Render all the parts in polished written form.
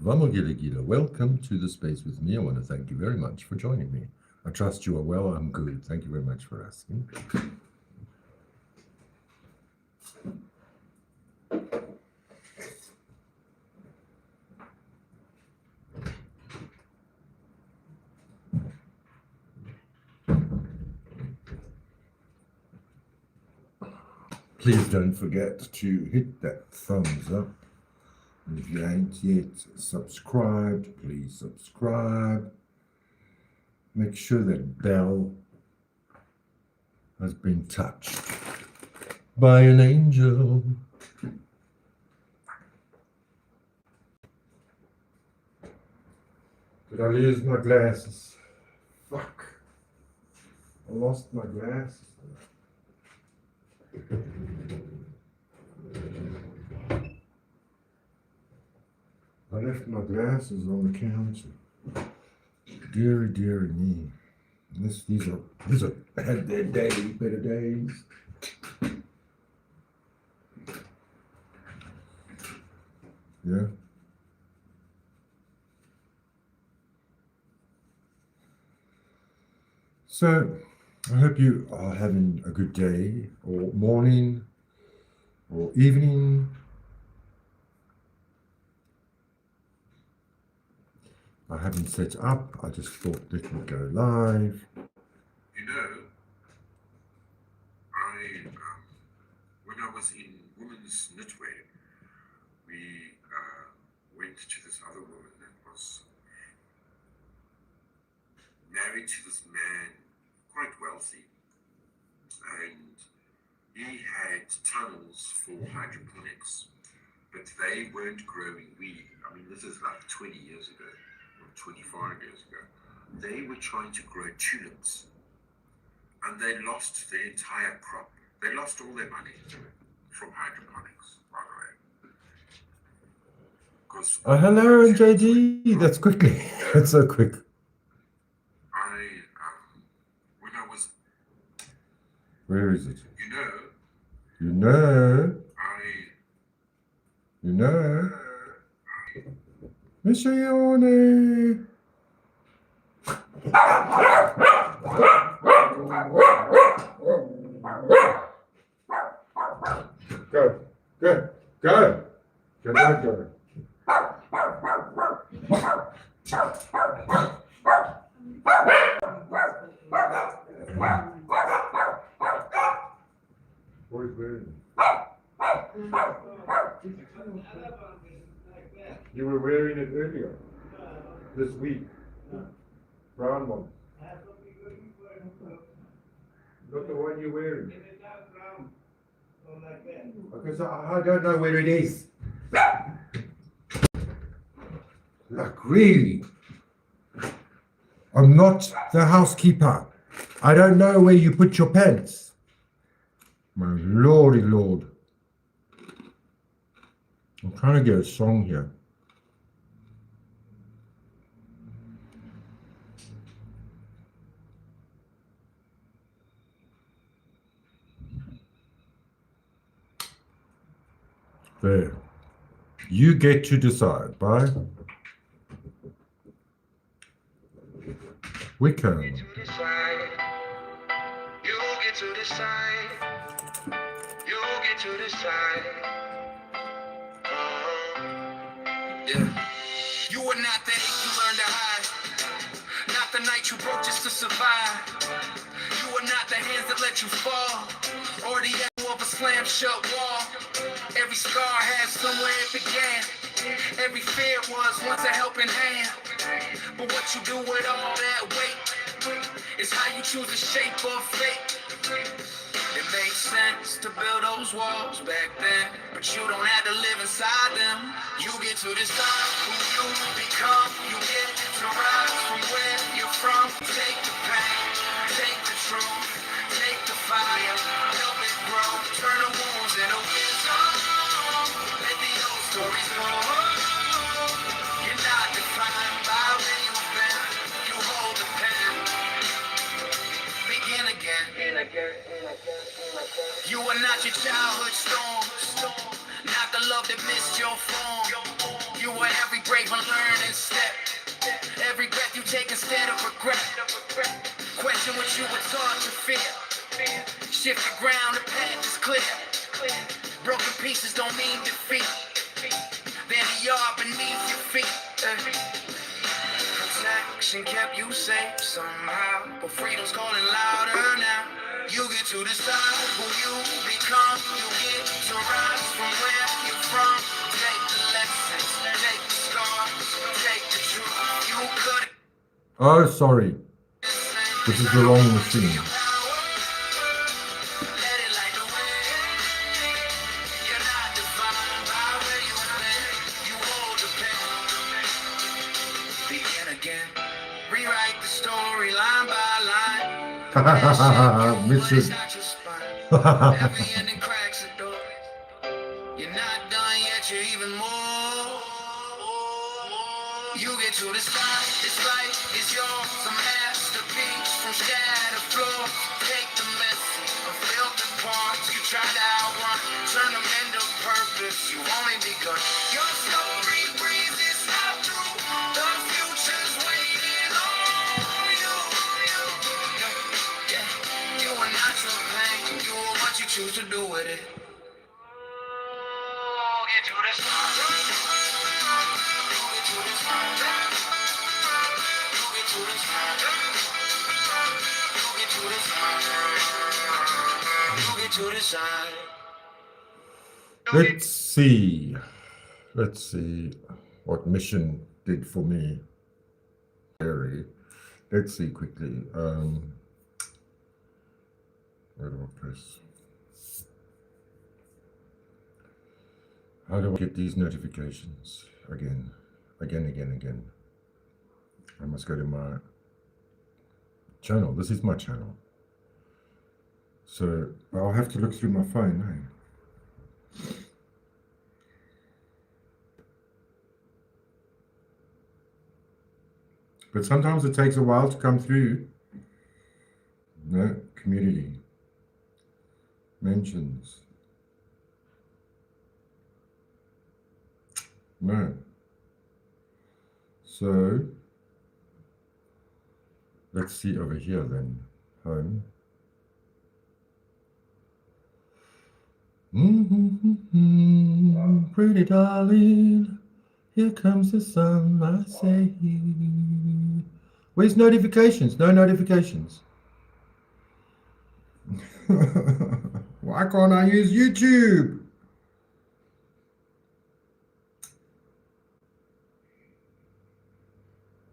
Vamo Gila Gila, welcome to the space with me. I want to thank you very much for joining me. I trust you are well. I'm good. Thank you very much for asking. Please don't forget to hit that thumbs up. And if you ain't yet subscribed, please subscribe. Make sure that bell has been touched by an angel. Did I lose my glasses? Fuck. I lost my glasses. I left my glasses on the counter. Deary, deary me. These are had their days, better days. Yeah. So I hope you are having a good day, or morning, or evening. I haven't set up. I just thought let me go live. You know, when I was in women's knitwear, we went to this other woman that was married to this man, quite wealthy, and he had tunnels for hydroponics, but they weren't growing weed. I mean, this is like 20 years ago, or 25 years ago. They were trying to grow tulips, and they lost their entire crop. They lost all their money from hydroponics, by the way. Hello, JD. That's quickly. That's so quick. When I was... Where is it? You know... Michelle. Go. Get back there. What is wearing? You were wearing it earlier this week. Brown one. Not the one you're wearing. Okay, so I don't know where it is. Like, really? I'm not the housekeeper. I don't know where you put your pants. My lordy lord. I'm trying to get a song here. There. You get to decide. Bye. We can. You get to decide. You get to decide. Yeah. You are not the hate you learned to hide. Not the night you broke just to survive. You are not the hands that let you fall, or the echo of a slam shut wall. Every scar has somewhere it began. Every fear was once a helping hand. But what you do with all that weight is how you choose the shape of fate. It makes sense to build those walls back then, but you don't have to live inside them. You get to decide who you become. You get to rise from where you're from. Take the pain, take the truth, take the fire, help it grow. Turn the wounds into wisdom. Let the old stories go. You're not defined by where you've been. You hold the pen. Begin again. You are not your childhood storm, not the love that missed your form. You for every brave and learning step. Every breath you take instead of regret. Question what you were taught to fear. Shift the ground, the path is clear. Broken pieces don't mean defeat. They're the yard beneath your feet. Protection kept you safe somehow, but freedom's calling louder now. You get to decide who you become. You get to rise from where you're from. Take the lessons, take the scars, take the truth. You could. Oh, sorry. This is the wrong machine. Rewrite the story line by line. Mission. Every ending cracks a door. You're not done yet, you're even more. You get to decide, this life is yours. A masterpiece from shattered floors. Take the message, unfiltered parts you try to outrun. Turn them into purpose, you've only begun. Your story breathes its out through. The future's waiting on you. You are not your pain, you are what you choose to do with it. Get to the start. Get to the start. Get to the start. Get to the start. Get to the side. Let's see. Let's see what Mission did for me. Harry. Let's see quickly. Where do I press? How do I get these notifications? Again. I must go to my channel. This is my channel. So I'll have to look through my phone, eh? But sometimes it takes a while to come through. No, community. Mentions. No. So, let's see over here then. Home. Pretty darling, here comes the sun, I say. Where's notifications? No notifications. Why can't I use YouTube?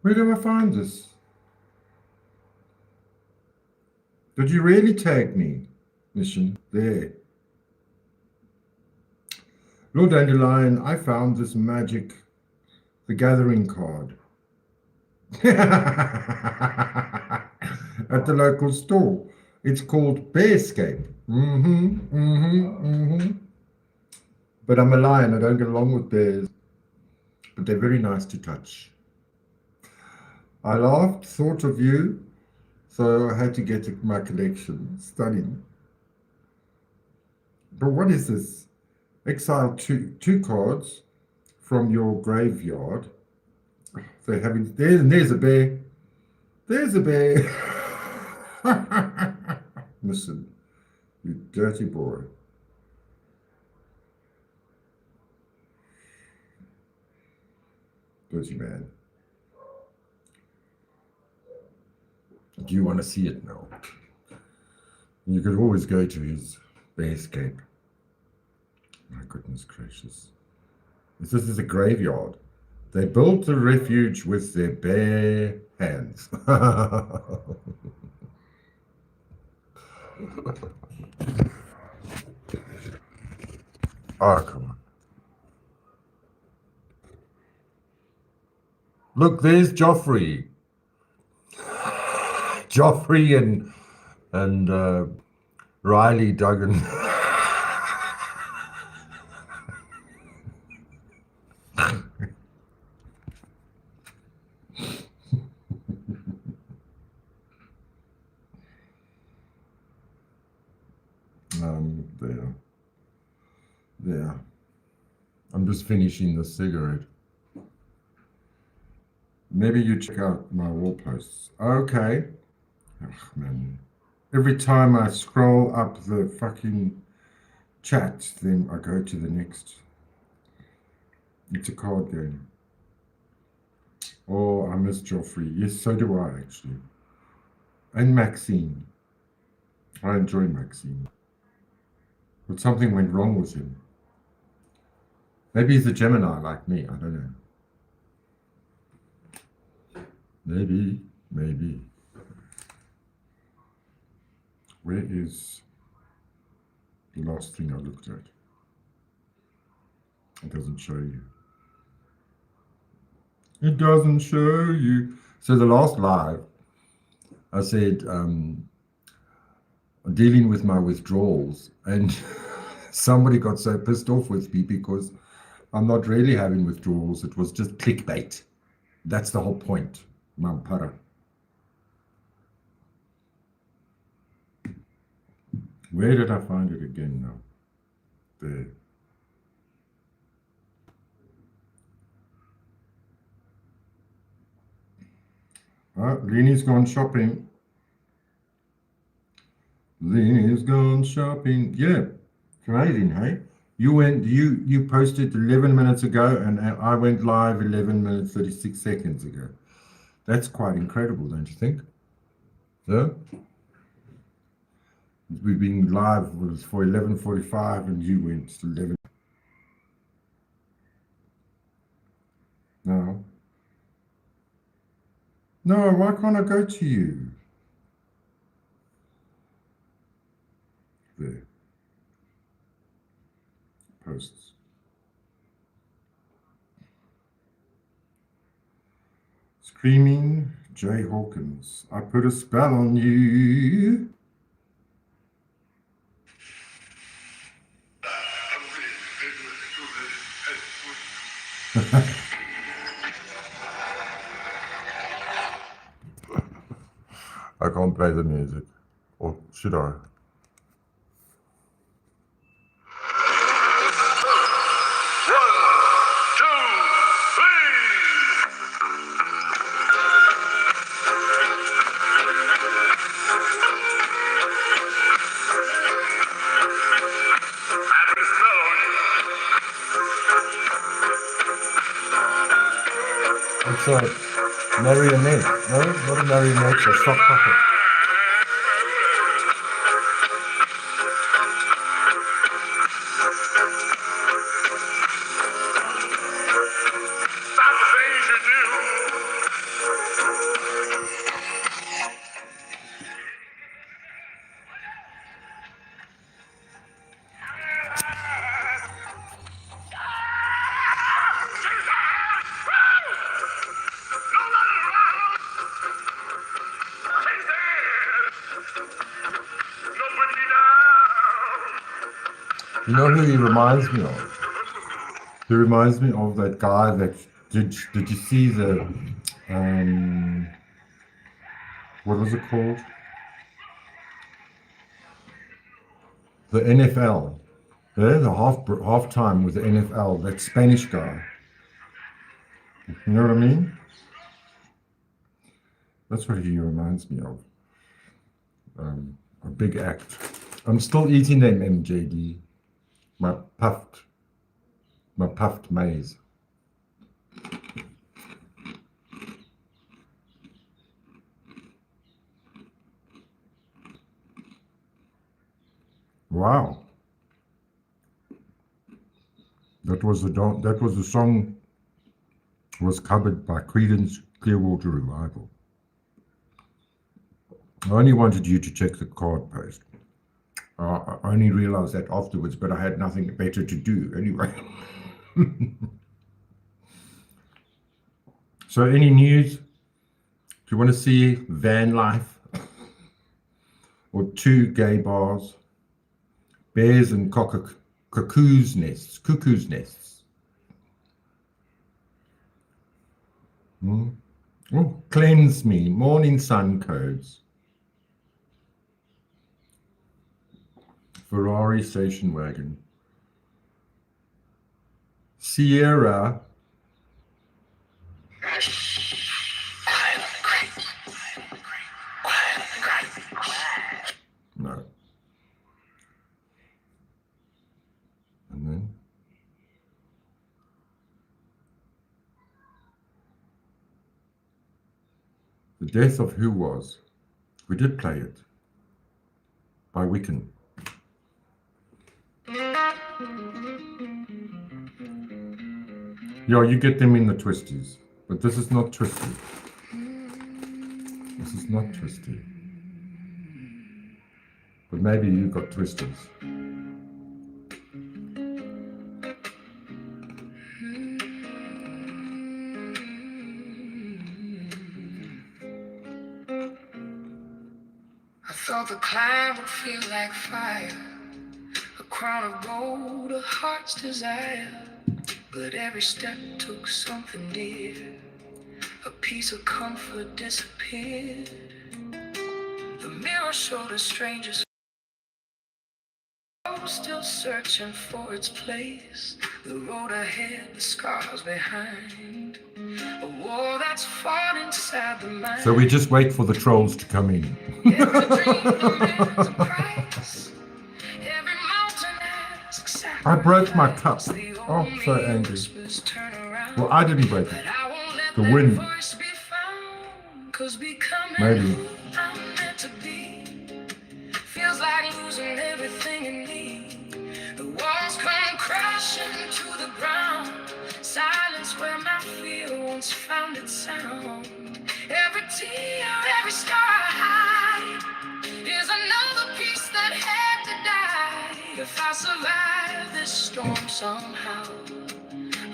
Where do I find this? Did you really tag me? Mission, there. Lord Dandelion, I found this magic, the Gathering card. At the local store. It's called Bearscape. But I'm a lion, I don't get along with bears. But they're very nice to touch. I laughed, thought of you, so I had to get my collection. Stunning. But what is this? Exile two cards from your graveyard. So having there's a bear. There's a bear. Listen, you dirty boy. Dirty man. Do you want to see it now? You could always go to his Bearscape. My goodness gracious. This is a graveyard. They built the refuge with their bare hands. Oh, come on. Look, there's Joffrey. Joffrey and Riley Duggan. There. I'm just finishing the cigarette. Maybe you check out my wall posts. Okay. Ugh, man. Every time I scroll up the fucking chat, then I go to the next. It's a card game. Oh, I miss Joffrey. Yes, so do I, actually. And Maxine. I enjoy Maxine. But something went wrong with him. Maybe he's a Gemini like me. I don't know. Maybe. Where is the last thing I looked at? It doesn't show you. It doesn't show you. So the last live, I said, dealing with my withdrawals, and somebody got so pissed off with me because I'm not really having withdrawals. It was just clickbait. That's the whole point, Mampara. Where did I find it again now? There. Leanie's gone shopping. Leanie's gone shopping. Yeah, it's amazing, hey? You posted 11 minutes ago, and I went live 11 minutes 36 seconds ago. That's quite incredible, don't you think? Yeah. We've been live was for 11:45, and you went to 11. No. No, why can't I go to you? There. Posts. Screaming Jay Hawkins. I put a spell on you. I can't play the music. Or should I? It's a marionette. No, not a marionette, a sock puppet. You know who he reminds me of? He reminds me of that guy that did you see the what was it called? The NFL. Yeah, the halftime with the NFL, that Spanish guy. You know what I mean? That's what he reminds me of. A big act. I'm still eating them, MJD. My puffed maize. Wow. That was the song was covered by Creedence Clearwater Revival. I only wanted you to check the card post. I only realized that afterwards, but I had nothing better to do anyway. So any news? Do you want to see van life? Or 2 gay bars? Bears and cuckoo's nests. Oh, cleanse me, morning sun codes. Ferrari station wagon. Sierra. The Death of Who Was. We did play it by Wicken. Yeah, you get them in the twisties, but this is not twisty. This is not twisty. But maybe you got twisties. I thought the climb would feel like fire, a crown of gold, a heart's desire. But every step took something dear, a piece of comfort disappeared. The mirror showed a stranger's face, still searching for its place. The road ahead, the scars behind, a war that's fought inside the mind. So we just wait for the trolls to come in. Every dream demands a price. Every mountain asks sacrifice. I broke my cup. The Oh, so only angry. whispers turn around. Well, I didn't break it. But I won't let The that wind. voice be found, 'cause becoming Maybe. who I'm meant to be feels like losing everything in me. The walls come crashing to the ground. Silence where my fear once found its sound. Every tear, every scar I hide is another piece that had to die. If I survive this storm somehow,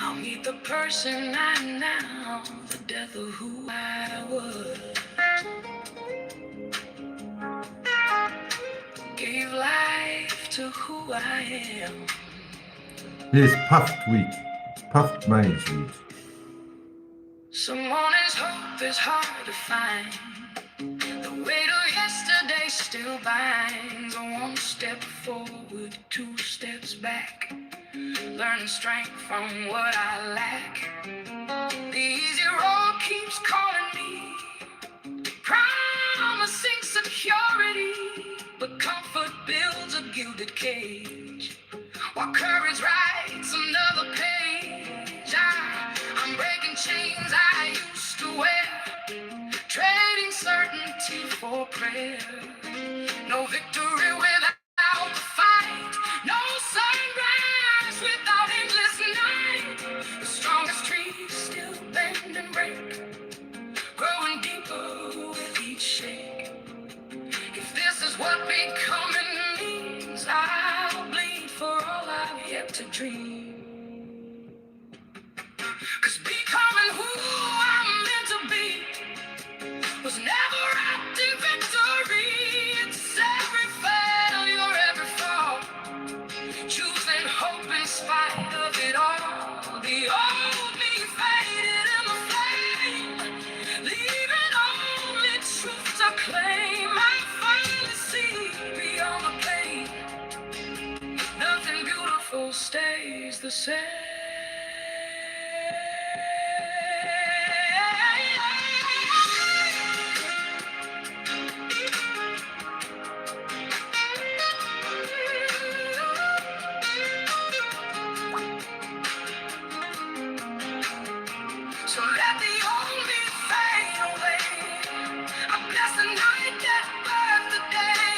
I'll meet the person I am now, the death of who I was. Gave life to who I am. Here's puffed wheat. It's puffed maize wheat. Some mornings hope is hard to find. The weight of yesterday still binds. One step forward, two steps back. Learning strength from what I lack. The easy road keeps calling me, promising security, but comfort builds a gilded cage, while courage writes another page. I'm breaking chains I used to wear, trading certainty for prayer. No victory without the fight, no sunrise without endless night. The strongest trees still bend and break, growing deeper with each shake. If this is what becoming means, I'll bleed for all I've yet to dream. 'Cause becoming who I'm meant to be was never wrapped in victory. It's every failure, every fall, choosing hope in spite of it all. The old me faded in the flame, leaving only truth to claim. I finally see beyond the pain. Nothing beautiful stays the same. So let the old me fade away. I bless the night that birthed the day.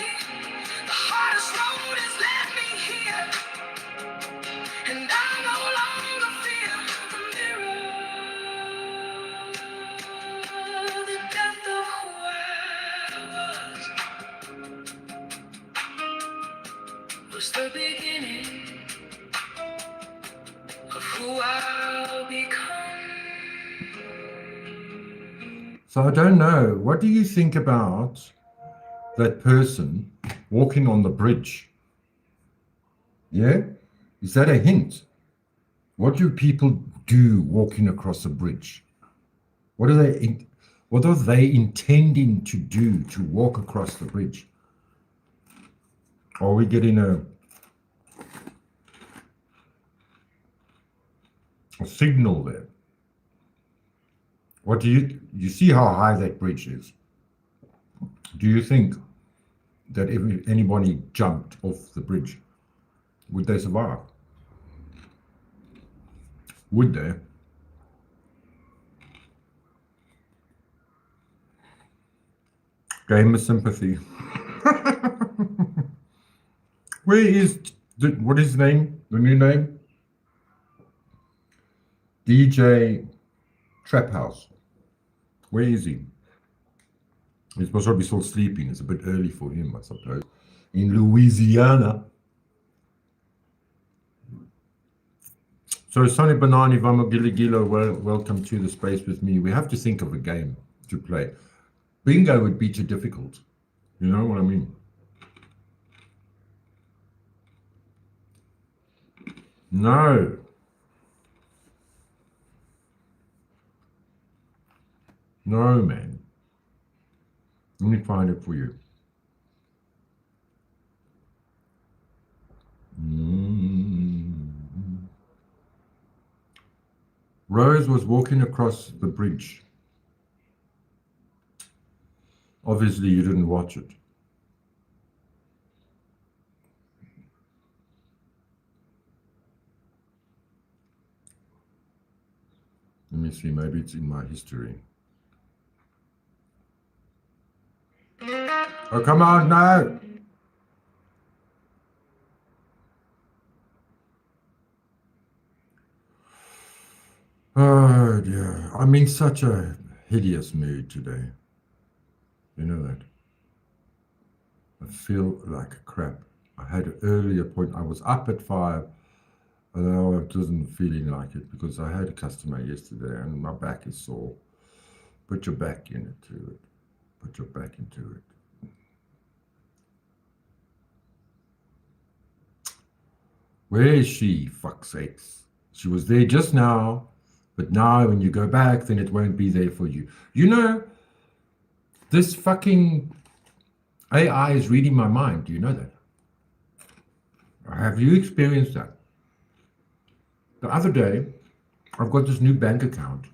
The hardest road has led me here, and I no longer fear the mirror. The death of who I was the beginning of who I'll become. So I don't know. What do you think about that person walking on the bridge? Yeah? Is that a hint? What do people do walking across a bridge? What are they intending to do to walk across the bridge? Are we getting a signal there? What do you see how high that bridge is? Do you think that if anybody jumped off the bridge, would they survive? Would they? Game of sympathy. Where is what is his name? The new name? DJ Trap House. Where is he? He's probably still sleeping. It's a bit early for him, I suppose. In Louisiana. So Sonny Banani Vamo Giligilo, welcome to the space with me. We have to think of a game to play. Bingo would be too difficult. You know what I mean? No. No, man. Let me find it for you. Rose was walking across the bridge. Obviously, you didn't watch it. Let me see, maybe it's in my history. Oh, come on, no! Oh, dear. I'm in such a hideous mood today. You know that? I feel like crap. I had an early appointment. I was up at 5, and now I wasn't feeling like it because I had a customer yesterday and my back is sore. Put your back into it. Put your back into it. Where is she, fuck's sakes? She was there just now, but now when you go back, then it won't be there for you. You know, this fucking AI is reading my mind. Do you know that? Have you experienced that? The other day, I've got this new bank account,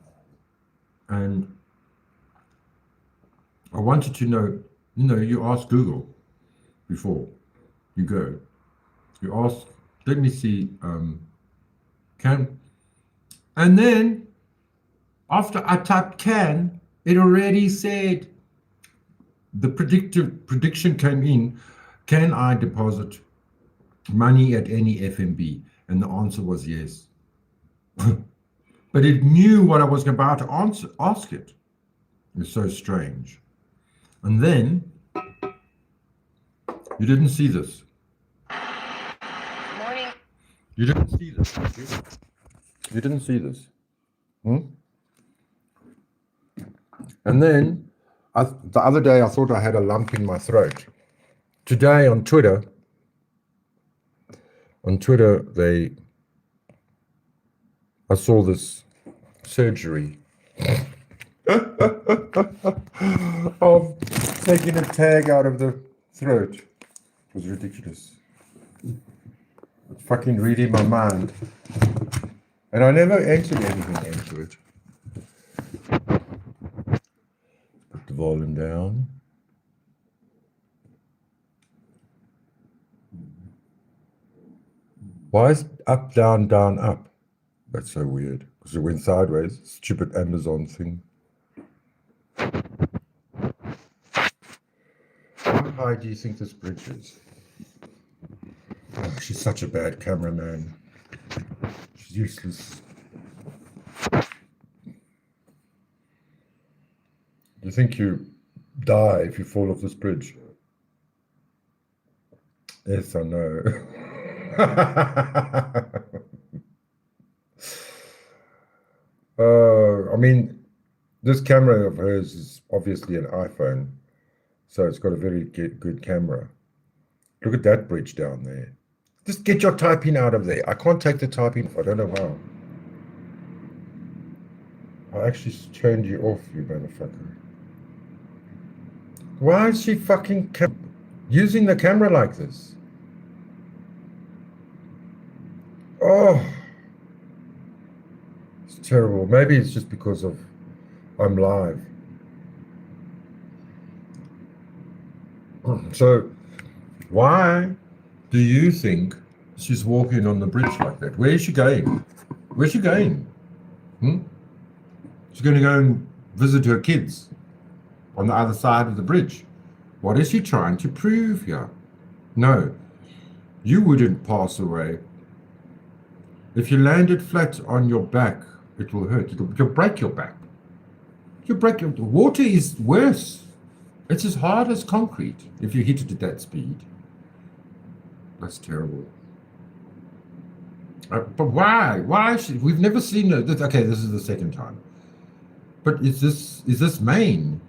and I wanted to know, you ask Google before you go. You ask, let me see, and then after I typed can, it already said, the prediction came in, can I deposit money at any FNB? And the answer was yes. But it knew what I was about to ask it. It's so strange. And then, you didn't see this. Morning. You didn't see this, did you? You didn't see this. And then, the other day I thought I had a lump in my throat. Today on Twitter, I saw this surgery of taking a tag out of the throat. It was ridiculous. It's fucking reading my mind. And I never entered anything into it. Put the volume down. Why is up, down, down, up? That's so weird. Because it went sideways. Stupid Amazon thing. How high do you think this bridge is? Oh, she's such a bad cameraman. She's useless. Do you think you die if you fall off this bridge? Yes or no? I mean, this camera of hers is obviously an iPhone, so it's got a very good camera. Look at that bridge down there. Just get your typing out of there. I can't take the typing off. I don't know how. I'll actually turn you off, you motherfucker. Why is she fucking using the camera like this? Oh, it's terrible. Maybe it's just because of I'm live. So why do you think she's walking on the bridge like that? Where is she going? Where's she going? She's going to go and visit her kids on the other side of the bridge. What is he trying to prove here? No, you wouldn't pass away. If you landed flat on your back, it will hurt. You'll break your back. Water is worse. It's as hard as concrete if you hit it at that speed. That's terrible. But why? We've never seen it. Okay, this is the second time. But is this Maine?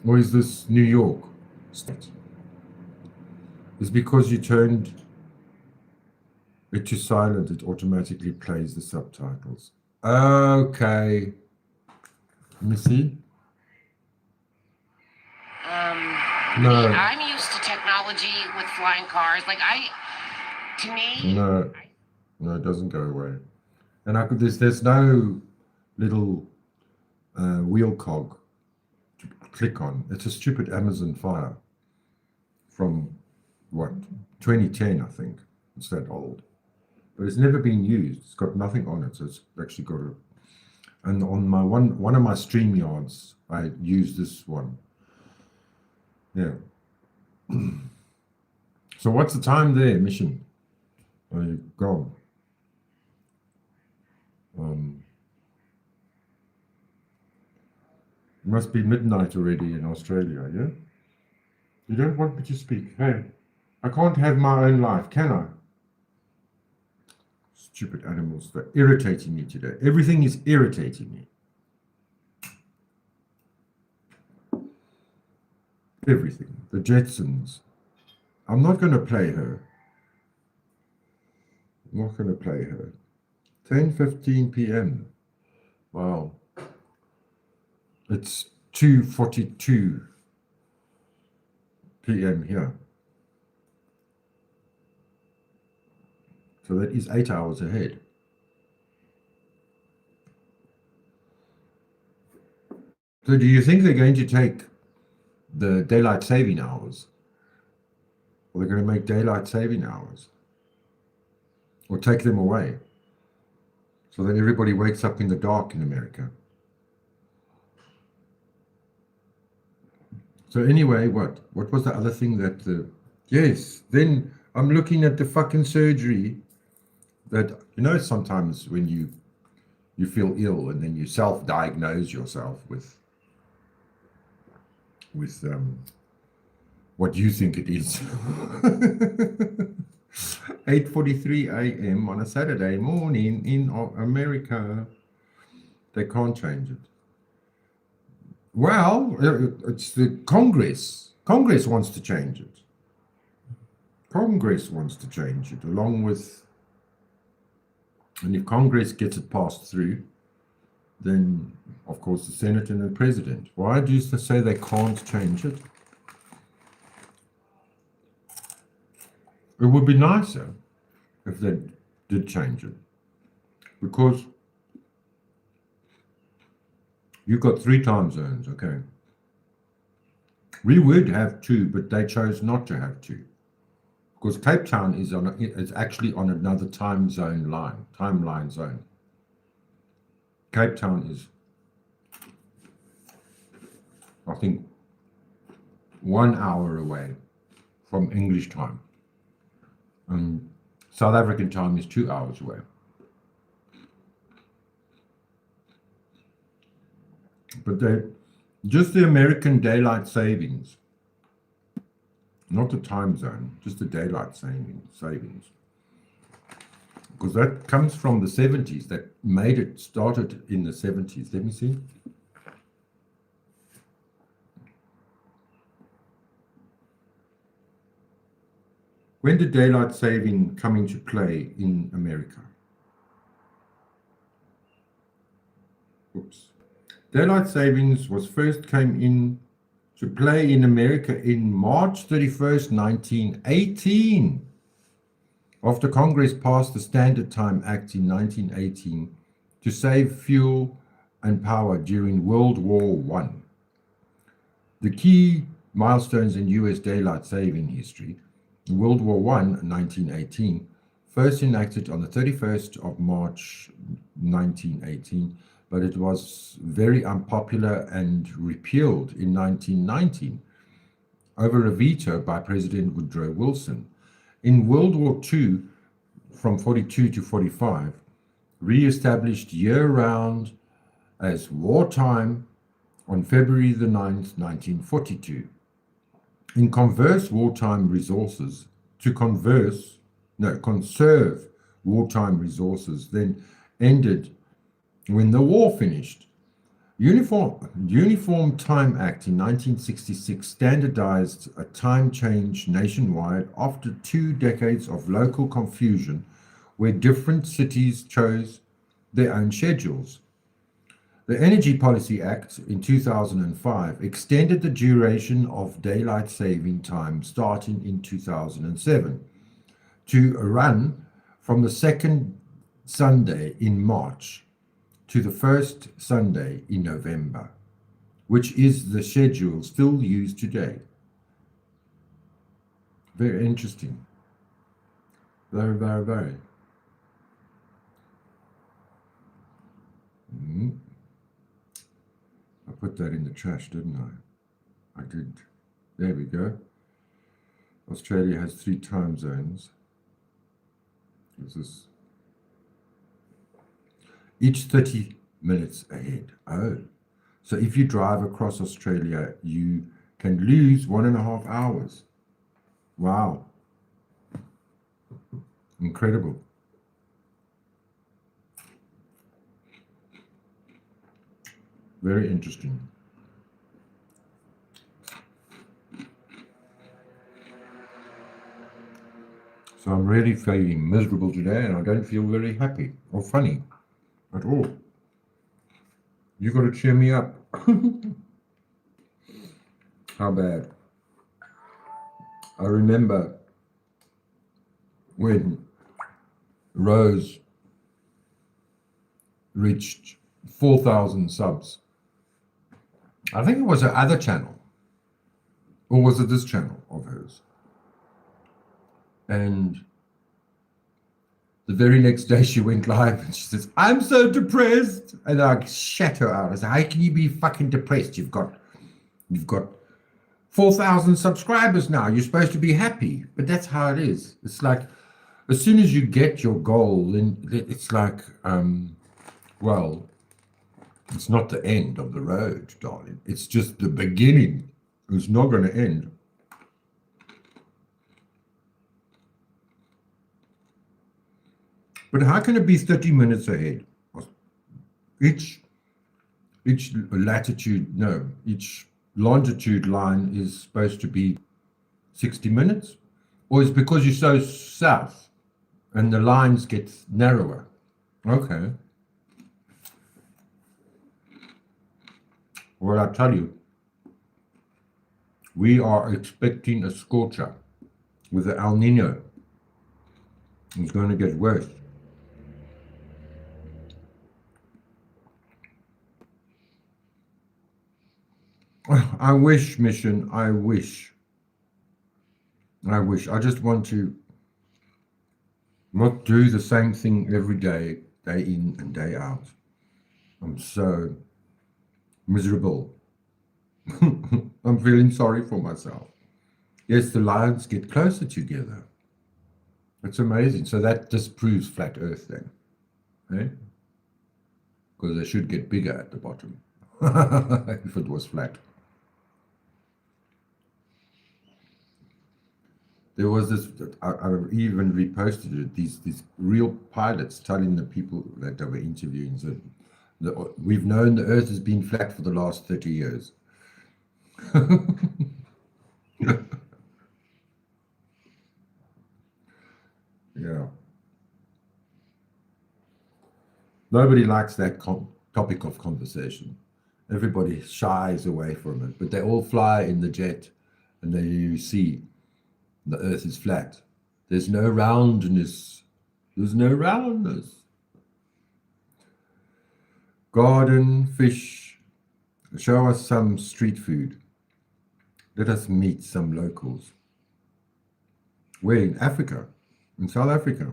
Or is this New York state? It's because you turned it to silent, it automatically plays the subtitles. Okay. Let me see. No. I'm used to technology with flying cars. No, it doesn't go away. And there's no little wheel cog to click on. It's a stupid Amazon Fire from what, 2010, I think. It's that old, but it's never been used. It's got nothing on it, so it's actually got a. And on my one of my StreamYards, I use this one. Yeah. So what's the time there, Mission? Are you gone? It must be midnight already in Australia, yeah? You don't want me to speak. Hey, I can't have my own life, can I? Stupid animals, they're irritating me today. Everything is irritating me. Everything. The Jetsons. I'm not going to play her. I'm not going to play her. 10:15 p.m. Wow. It's 2:42 p.m. here. So that is 8 hours ahead. So do you think they're going to take the daylight saving hours? Or they're going to make daylight saving hours? Or take them away? So that everybody wakes up in the dark in America. So anyway, what was the other thing that yes, then I'm looking at the fucking surgery that, sometimes when you feel ill and then you self-diagnose yourself with what you think it is. 8:43 a.m. on a Saturday morning in America. They can't change it. Well, it's the Congress. Congress wants to change it. Congress wants to change it, along with, and if Congress gets it passed through, then, of course, the Senate and the President. Why do you say they can't change it? It would be nicer if they did change it, because you've got 3 time zones, okay? We would have 2, but they chose not to have 2. Because Cape Town is actually on another timeline zone. Cape Town is, I think, 1 hour away from English time. And South African time is 2 hours away. But just the American daylight savings, not the time zone, just the daylight savings. Because that comes from the 70s, started in the 70s. Let me see. When did daylight saving come into play in America? Oops. Daylight savings first came in to play in America in March 31st, 1918, after Congress passed the Standard Time Act in 1918 to save fuel and power during World War I. The key milestones in U.S. daylight saving history: World War I, 1918, first enacted on the 31st of March 1918, but it was very unpopular and repealed in 1919 over a veto by President Woodrow Wilson. In World War II, from 42 to 45, re-established year-round as wartime on February the 9th, 1942. In conserve wartime resources, then ended when the war finished. Uniform Time Act in 1966 standardized a time change nationwide after 2 decades of local confusion where different cities chose their own schedules. The Energy Policy Act in 2005 extended the duration of daylight saving time starting in 2007 to run from the second Sunday in March to the first Sunday in November, which is the schedule still used today. Very interesting. Very, very, very. I put that in the trash, didn't I? I did. There we go. Australia has 3 time zones. What's this? Each 30 minutes ahead. Oh, so if you drive across Australia, you can lose 1.5 hours. Wow. Incredible. Very interesting. So I'm really feeling miserable today, and I don't feel very happy or funny at all. You got to cheer me up. How bad? I remember when Rose reached 4,000 subs. I think it was her other channel, or was it this channel of hers? And the very next day she went live and she says, I'm so depressed. And I shut her out. I said, how can you be fucking depressed? You've got 4,000 subscribers now. You're supposed to be happy. But that's how it is. It's like, as soon as you get your goal, then it's like, well, it's not the end of the road, darling. It's just the beginning. It's not going to end. But how can it be 30 minutes ahead? Each longitude line is supposed to be 60 minutes? Or is it because you're so south and the lines get narrower? Okay. Well, I tell you, we are expecting a scorcher with the El Nino. It's going to get worse. I wish, Mission, I wish. I just want to not do the same thing every day, day in and day out. I'm so miserable. I'm feeling sorry for myself. Yes, the lines get closer together. It's amazing. So that disproves flat Earth then, eh? Because they should get bigger at the bottom if it was flat. There was this, I even reposted it, these real pilots telling the people that they were interviewing that we've known the Earth has been flat for the last 30 years. Yeah. Nobody likes that topic of conversation. Everybody shies away from it, but they all fly in the jet and then you see the Earth is flat. There's no roundness. There's no roundness. Garden, fish. Show us some street food. Let us meet some locals. Where? In Africa. In South Africa.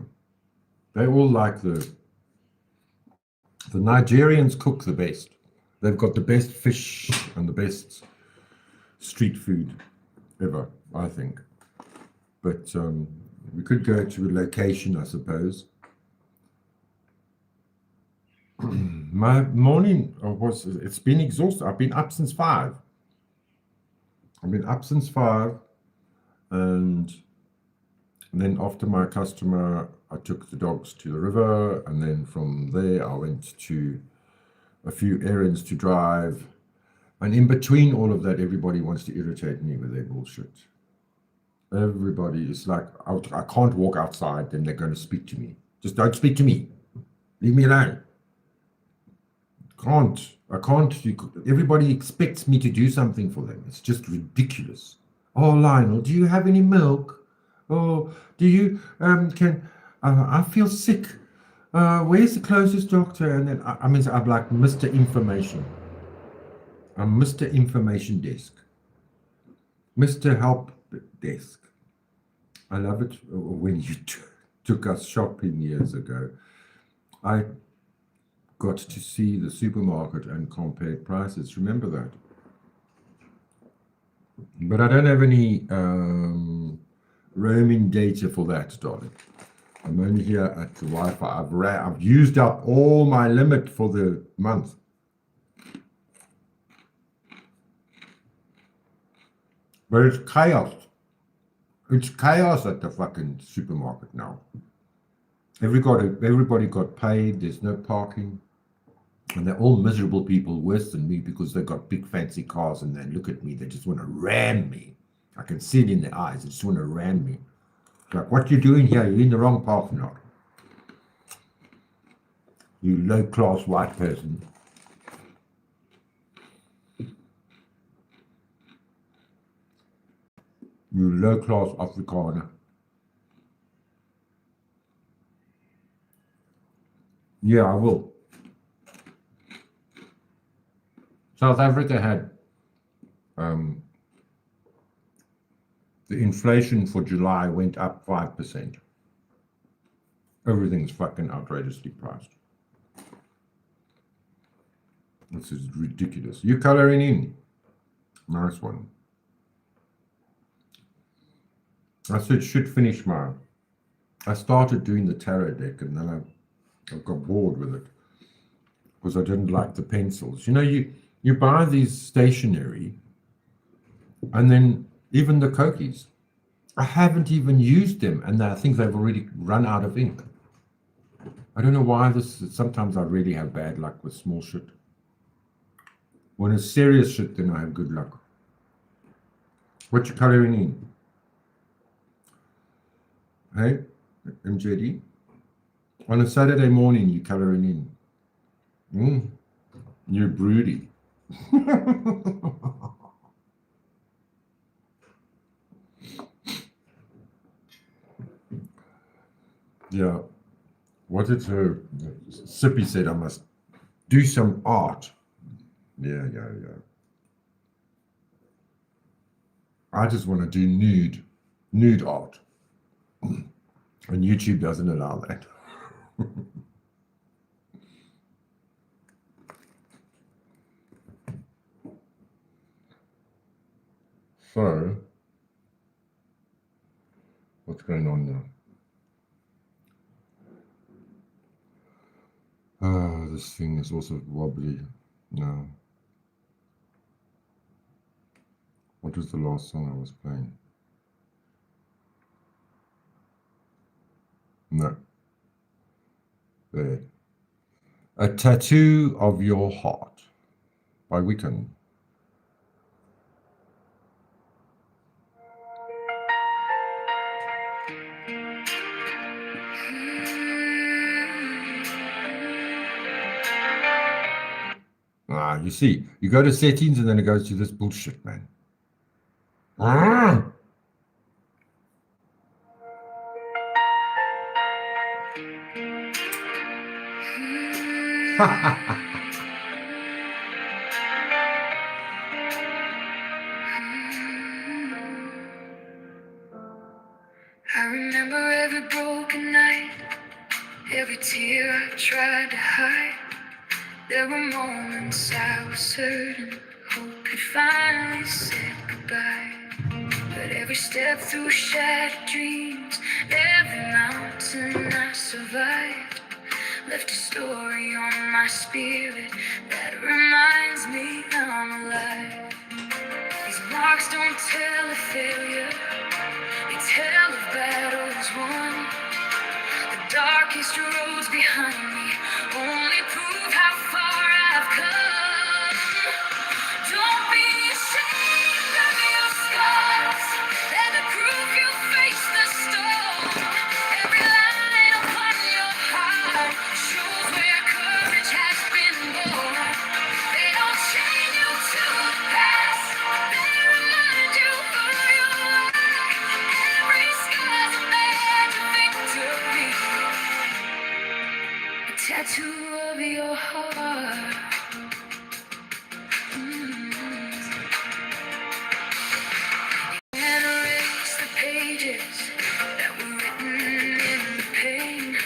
They all like the Nigerians cook the best. They've got the best fish and the best street food. ever, I think. But we could go to a location, I suppose. My morning it's been exhausting. I've been up since 5. And then after my customer, I took the dogs to the river, and then from there I went to a few errands to drive. And in between all of that, everybody wants to irritate me with their bullshit. Everybody is like, I can't walk outside, then they're going to speak to me. Just don't speak to me. Leave me alone. I can't. Everybody expects me to do something for them. It's just ridiculous. Oh, Lionel, do you have any milk? Oh, do you, I feel sick. Where's the closest doctor? And then I'm like Mr. Information. I'm Mr. Information Desk. Mr. Help Desk. I love it when you took us shopping years ago. I got to see the supermarket and compare prices. Remember that? But I don't have any roaming data for that, darling. I'm only here at the Wi-Fi. I've used up all my limit for the month. But it's chaos. It's chaos at the fucking supermarket now. Everybody got paid. There's no parking. And they're all miserable people, worse than me, because they've got big fancy cars and they look at me. They just want to ram me. I can see it in their eyes. They just want to ram me. Like, what you doing here? You're in the wrong path now. You low-class white person. You low-class Afrikaner. Yeah, I will. South Africa had the inflation for July went up 5%. Everything's fucking outrageously priced. This is ridiculous. You coloring in? Nice one. I should finish mine. I started doing the tarot deck and then I got bored with it because I didn't like the pencils. You know, you buy these stationery and then even the Kokies, I haven't even used them and I think they've already run out of ink. I don't know why sometimes I really have bad luck with small shit. When it's serious shit, then I have good luck. What you coloring in? Hey, MJD? On a Saturday morning, you coloring in. You're broody. Yeah. What did Sippy said I must do some art. Yeah. I just want to do nude art. And YouTube doesn't allow that. So, what's going on now? This thing is also wobbly now. What was the last song I was playing? No. There. A Tattoo of Your Heart by Weeknd. You see, you go to settings and then it goes to this bullshit, man. I remember every broken night, every tear I tried to hide. There were moments I was certain hope could finally say goodbye. But every step through shattered dreams, every mountain I survived, left a story on my spirit that reminds me I'm alive. These marks don't tell of failure, they tell of battles won. The darkest roads behind me only prove how far I've come. Don't be ashamed of your scars, they're the proof you face the storm. Every line upon your heart shows where courage has been born. They don't chain you to the past, they remind you who you are. Every scar's a badge of victory, a tattoo of your heart. And erase the pages that were written in the pain,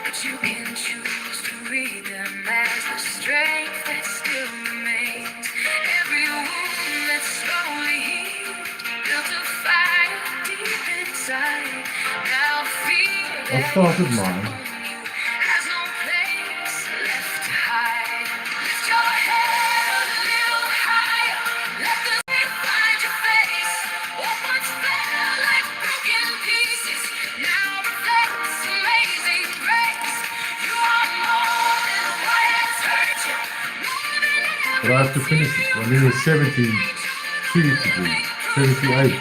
but you can choose to read them as the strength that still remains. Every wound that's slowly healed built a fire deep inside. Now the fear I that started used to mine. own you has no place left to hide. Lift your head a little higher, let the light find your face. What once felt like broken pieces now reflects amazing grace. You are more than what has hurt you, more than But I have to finish it. I mean, there's 72 to do. 78.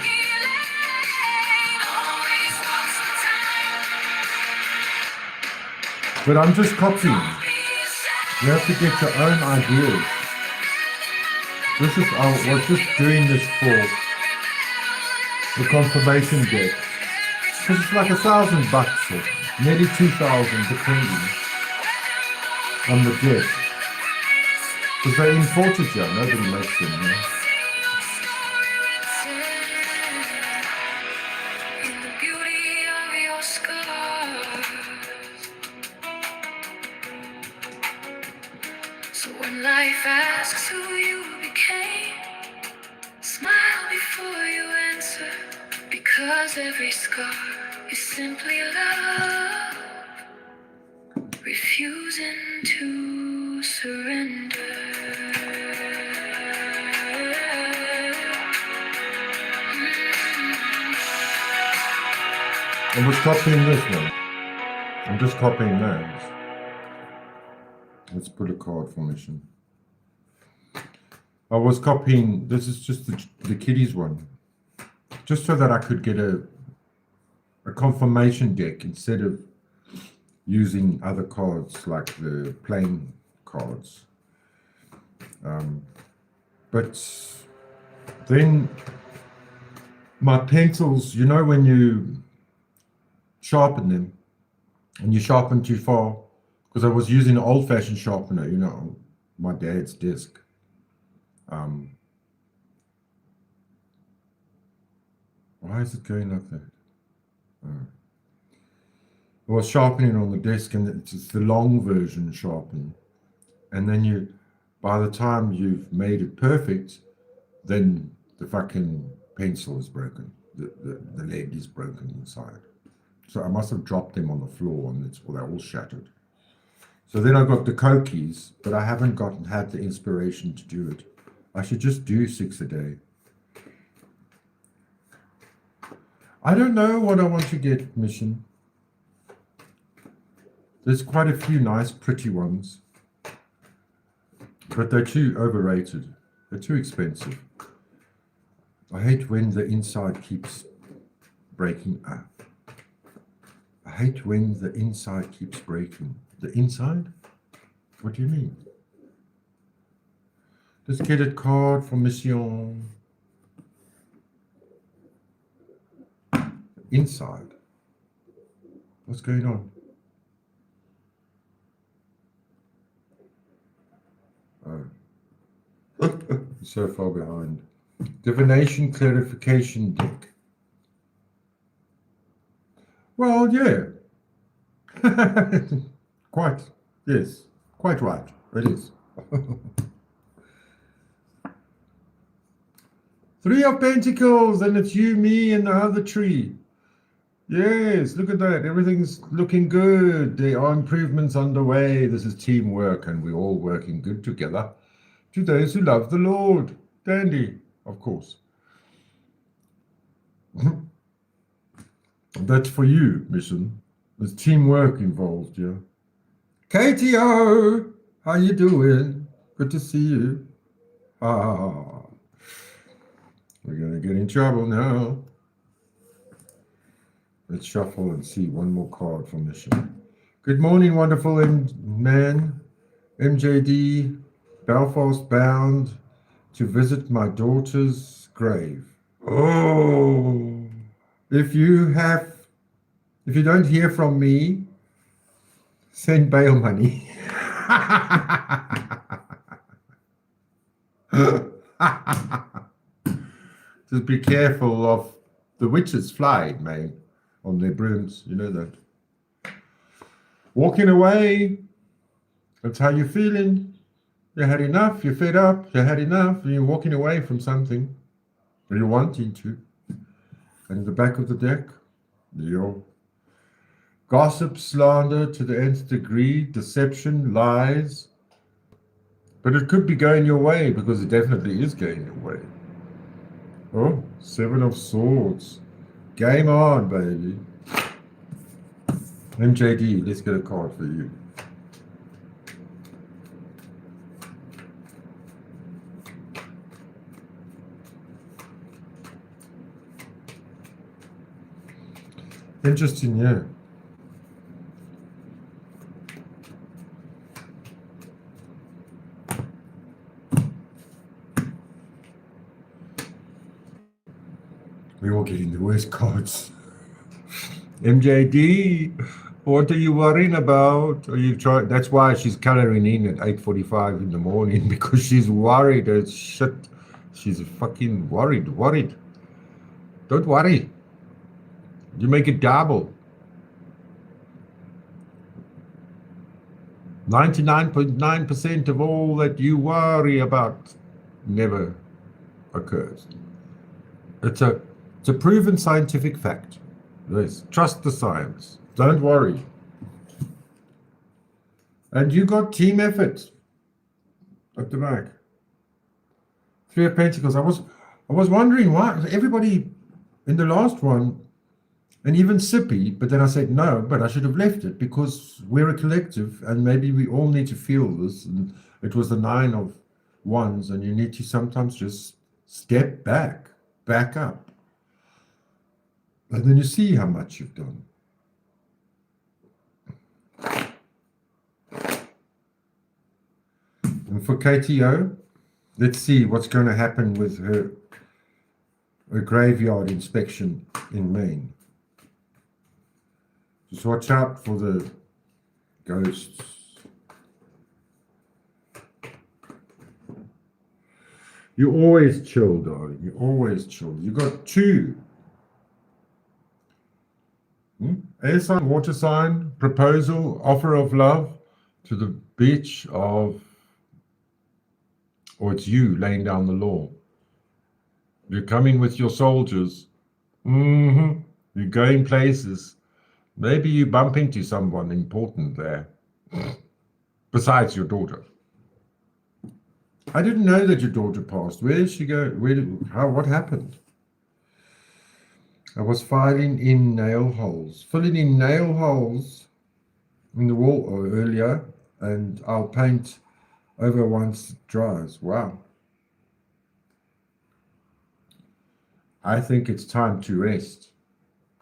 always walks the time. But I'm just copying. Be yourself. You have to get your own ideas. This is, I was just doing this for the confirmation deck. Because it's like $1,000 or nearly 2,000 depending on the deck. Because they're imported here, nobody makes them here. In the beauty of your scars. So when life asks who you became, smile before you answer, because every scar is simply love, refusing to surrender. I was copying this one. I'm just copying those. Let's put a card formation. I was copying, this is just the kiddies one. Just so that I could get a confirmation deck instead of using other cards like the playing cards. But then my pencils, you know, when you sharpen them and you sharpen too far, because I was using an old-fashioned sharpener, you know, my dad's disc. Why is it going like that? I was sharpening on the desk, and it's the long version sharpen, and then you, by the time you've made it perfect, then the fucking pencil is broken, the lead is broken inside. So I must have dropped them on the floor, and they're all shattered. So then I got the Kokies, but I haven't had the inspiration to do it. I should just do 6 a day. I don't know what I want to get, Mission. There's quite a few nice, pretty ones, but they're too overrated. They're too expensive. I hate when the inside keeps breaking up. I hate when the inside keeps breaking. The inside? What do you mean? Let's get a card for Mission. Inside. What's going on? Oh. So far behind. Divination clarification deck. Well, yeah. Quite. Yes. Quite right. It is. Three of Pentacles, and it's you, me, and the other tree. Yes, look at that. Everything's looking good. There are improvements underway. This is teamwork, and we're all working good together. To those who love the Lord. Dandy, of course. That's for you, Mission. There's teamwork involved, yeah. KTO, how you doing? Good to see you. Ah, we're gonna get in trouble now. Let's shuffle and see one more card from Mission. Good morning, wonderful man. MJD, Belfast bound to visit my daughter's grave. Oh, if you don't hear from me, send bail money. Just be careful of the witches flying, man, on their brooms. You know that. Walking away. That's how you're feeling. You had enough. You're fed up. You had enough. And you're walking away from something. Or you're wanting to. And in the back of the deck, your gossip, slander to the nth degree, deception, lies. But it could be going your way, because it definitely is going your way. Oh, Seven of Swords. Game on, baby. MJD, let's get a card for you. Interesting, yeah. We're all getting the worst cards. MJD, what are you worrying about? Are you trying? That's why she's coloring in at 8:45 in the morning, because she's worried as shit. She's fucking worried. Don't worry. You make it double. 99.9% of all that you worry about never occurs. It's a proven scientific fact. Yes, trust the science. Don't worry. And you got team effort at the back. Three of Pentacles. I was wondering why everybody in the last one, and even Sippy, but then I said no, but I should have left it, because we're a collective and maybe we all need to feel this. And it was the 9 of Wands, and you need to sometimes just step back up. And then you see how much you've done. And for KTO, let's see what's going to happen with her graveyard inspection in Maine. Just watch out for the ghosts. You always chill, darling. You always chill. You got 2. Air sign, water sign, proposal, offer of love to the beach of, or it's you laying down the law. You're coming with your soldiers. You're going places. Maybe you bump into someone important there, besides your daughter. I didn't know that your daughter passed. Where did she go? What happened? I was filling in nail holes in the wall earlier, and I'll paint over once it dries. Wow. I think it's time to rest,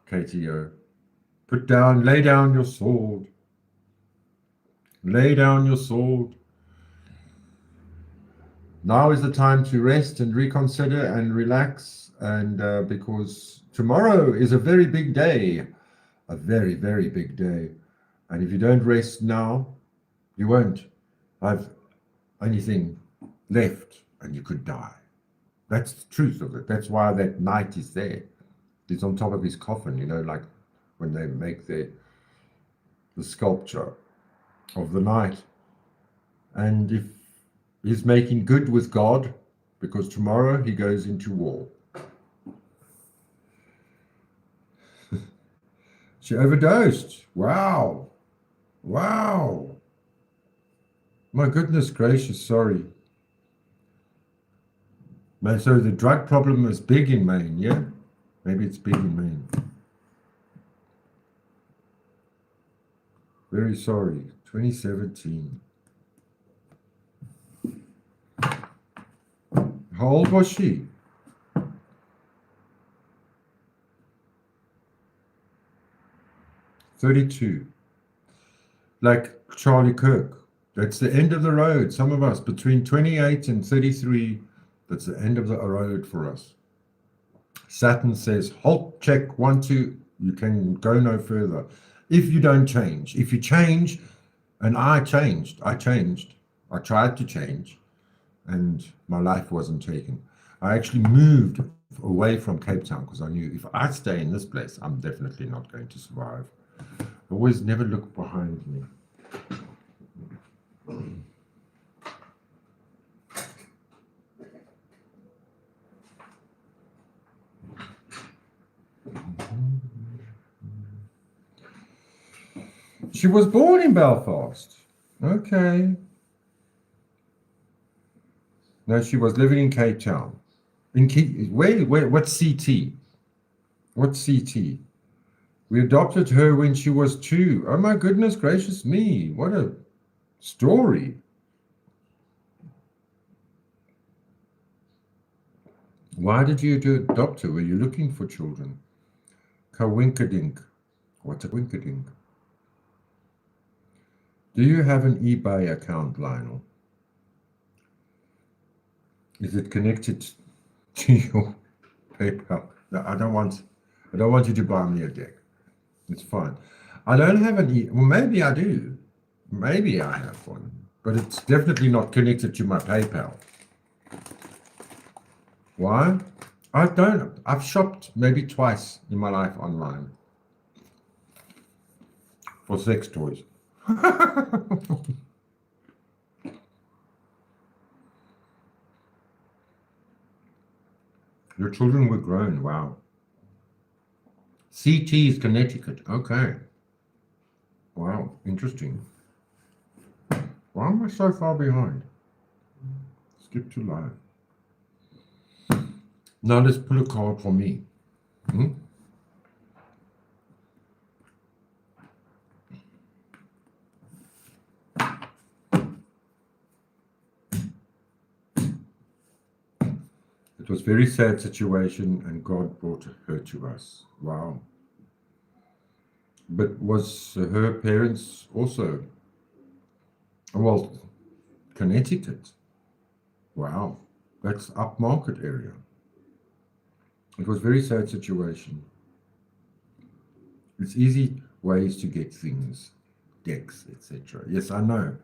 KTO. Lay down your sword. Lay down your sword. Now is the time to rest and reconsider and relax, and because tomorrow is a very big day, a very, very big day. And if you don't rest now, you won't have anything left and you could die. That's the truth of it. That's why that knight is there. He's on top of his coffin, you know, like when they make the sculpture of the knight. And if he's making good with God, because tomorrow he goes into war. She overdosed. Wow. Wow. My goodness gracious, sorry. So the drug problem is big in Maine, yeah? Maybe it's big in Maine. Very sorry. 2017. How old was she? 32. Like Charlie Kirk. That's the end of the road. Some of us between 28 and 33, that's the end of the road for us. Saturn says, halt, check, 1, 2, you can go no further. If you don't change, if you change, and I changed, I tried to change, and my life wasn't taken. I actually moved away from Cape Town because I knew if I stay in this place, I'm definitely not going to survive. Always never look behind me. She was born in Belfast. Okay. No, she was living in Cape Town. Where, what's CT? What's CT? We adopted her when she was 2. Oh my goodness gracious me. What a story. Why did you adopt her? Were you looking for children? Kawinkadink. What's a winkadink? Do you have an eBay account, Lionel? Is it connected to your PayPal? No, I don't want you to buy me a deck. It's fine. I don't have an well, maybe I do. Maybe I have one, but it's definitely not connected to my PayPal. Why? I've shopped maybe twice in my life online for sex toys. Your children were grown. Wow. CT is Connecticut. Okay. Wow. Interesting. Why am I so far behind? Skip to live. Now let's pull a card for me. It was a very sad situation and God brought her to us. Wow. But was her parents also, well, Connecticut? Wow. That's upmarket area. It was a very sad situation. It's easy ways to get things, decks, etc. Yes, I know.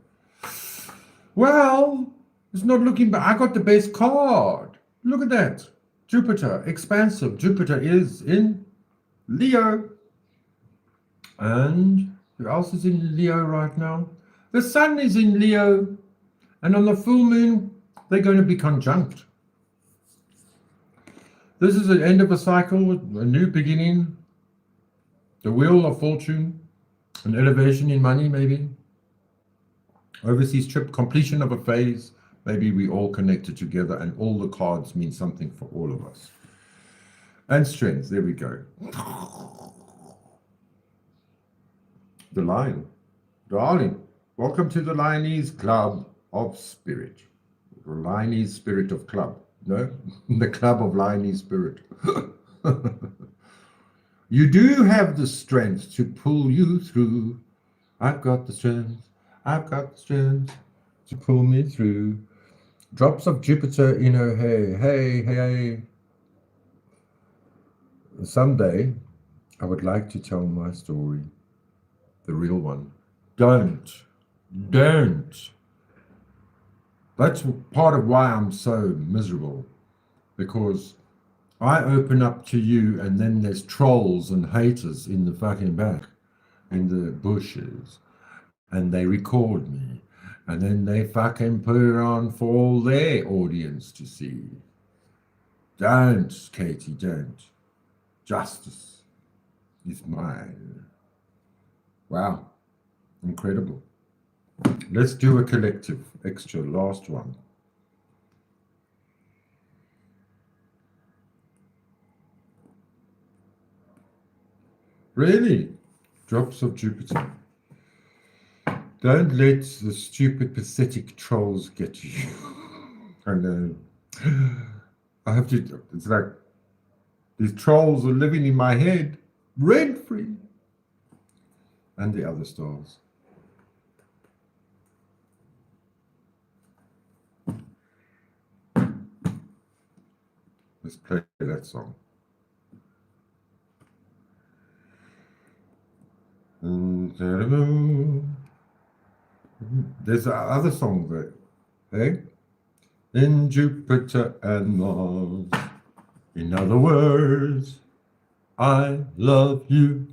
Well, it's not looking bad. I got the best card. Look at that. Jupiter, expansive. Jupiter is in Leo. And who else is in Leo right now? The sun is in Leo. And on the full moon, they're going to be conjunct. This is the end of a cycle, a new beginning. The wheel of fortune, an elevation in money maybe. Overseas trip, completion of a phase. Maybe we all connected together and all the cards mean something for all of us. And strength, there we go. The lion. Darling, welcome to the Lionese Club of Spirit. The Lionese Spirit of Club. No, the Club of Lionese Spirit. You do have the strength to pull you through. I've got the strength. I've got the strength to pull me through. Drops of Jupiter in her hair. Hey, hey. Someday, I would like to tell my story. The real one. Don't. That's part of why I'm so miserable. Because I open up to you and then there's trolls and haters in the fucking back, in the bushes. And they record me. And then they fucking put it on for all their audience to see. Don't, Katie, don't. Justice is mine. Wow, incredible. Let's do a collective extra, last one. Really? Drops of Jupiter. Don't let the stupid, pathetic trolls get you. I know. I have to, it's like these trolls are living in my head, rent free. And the other stars. Let's play that song. There's other song there. Hey? In Jupiter and Mars. In other words, I love you.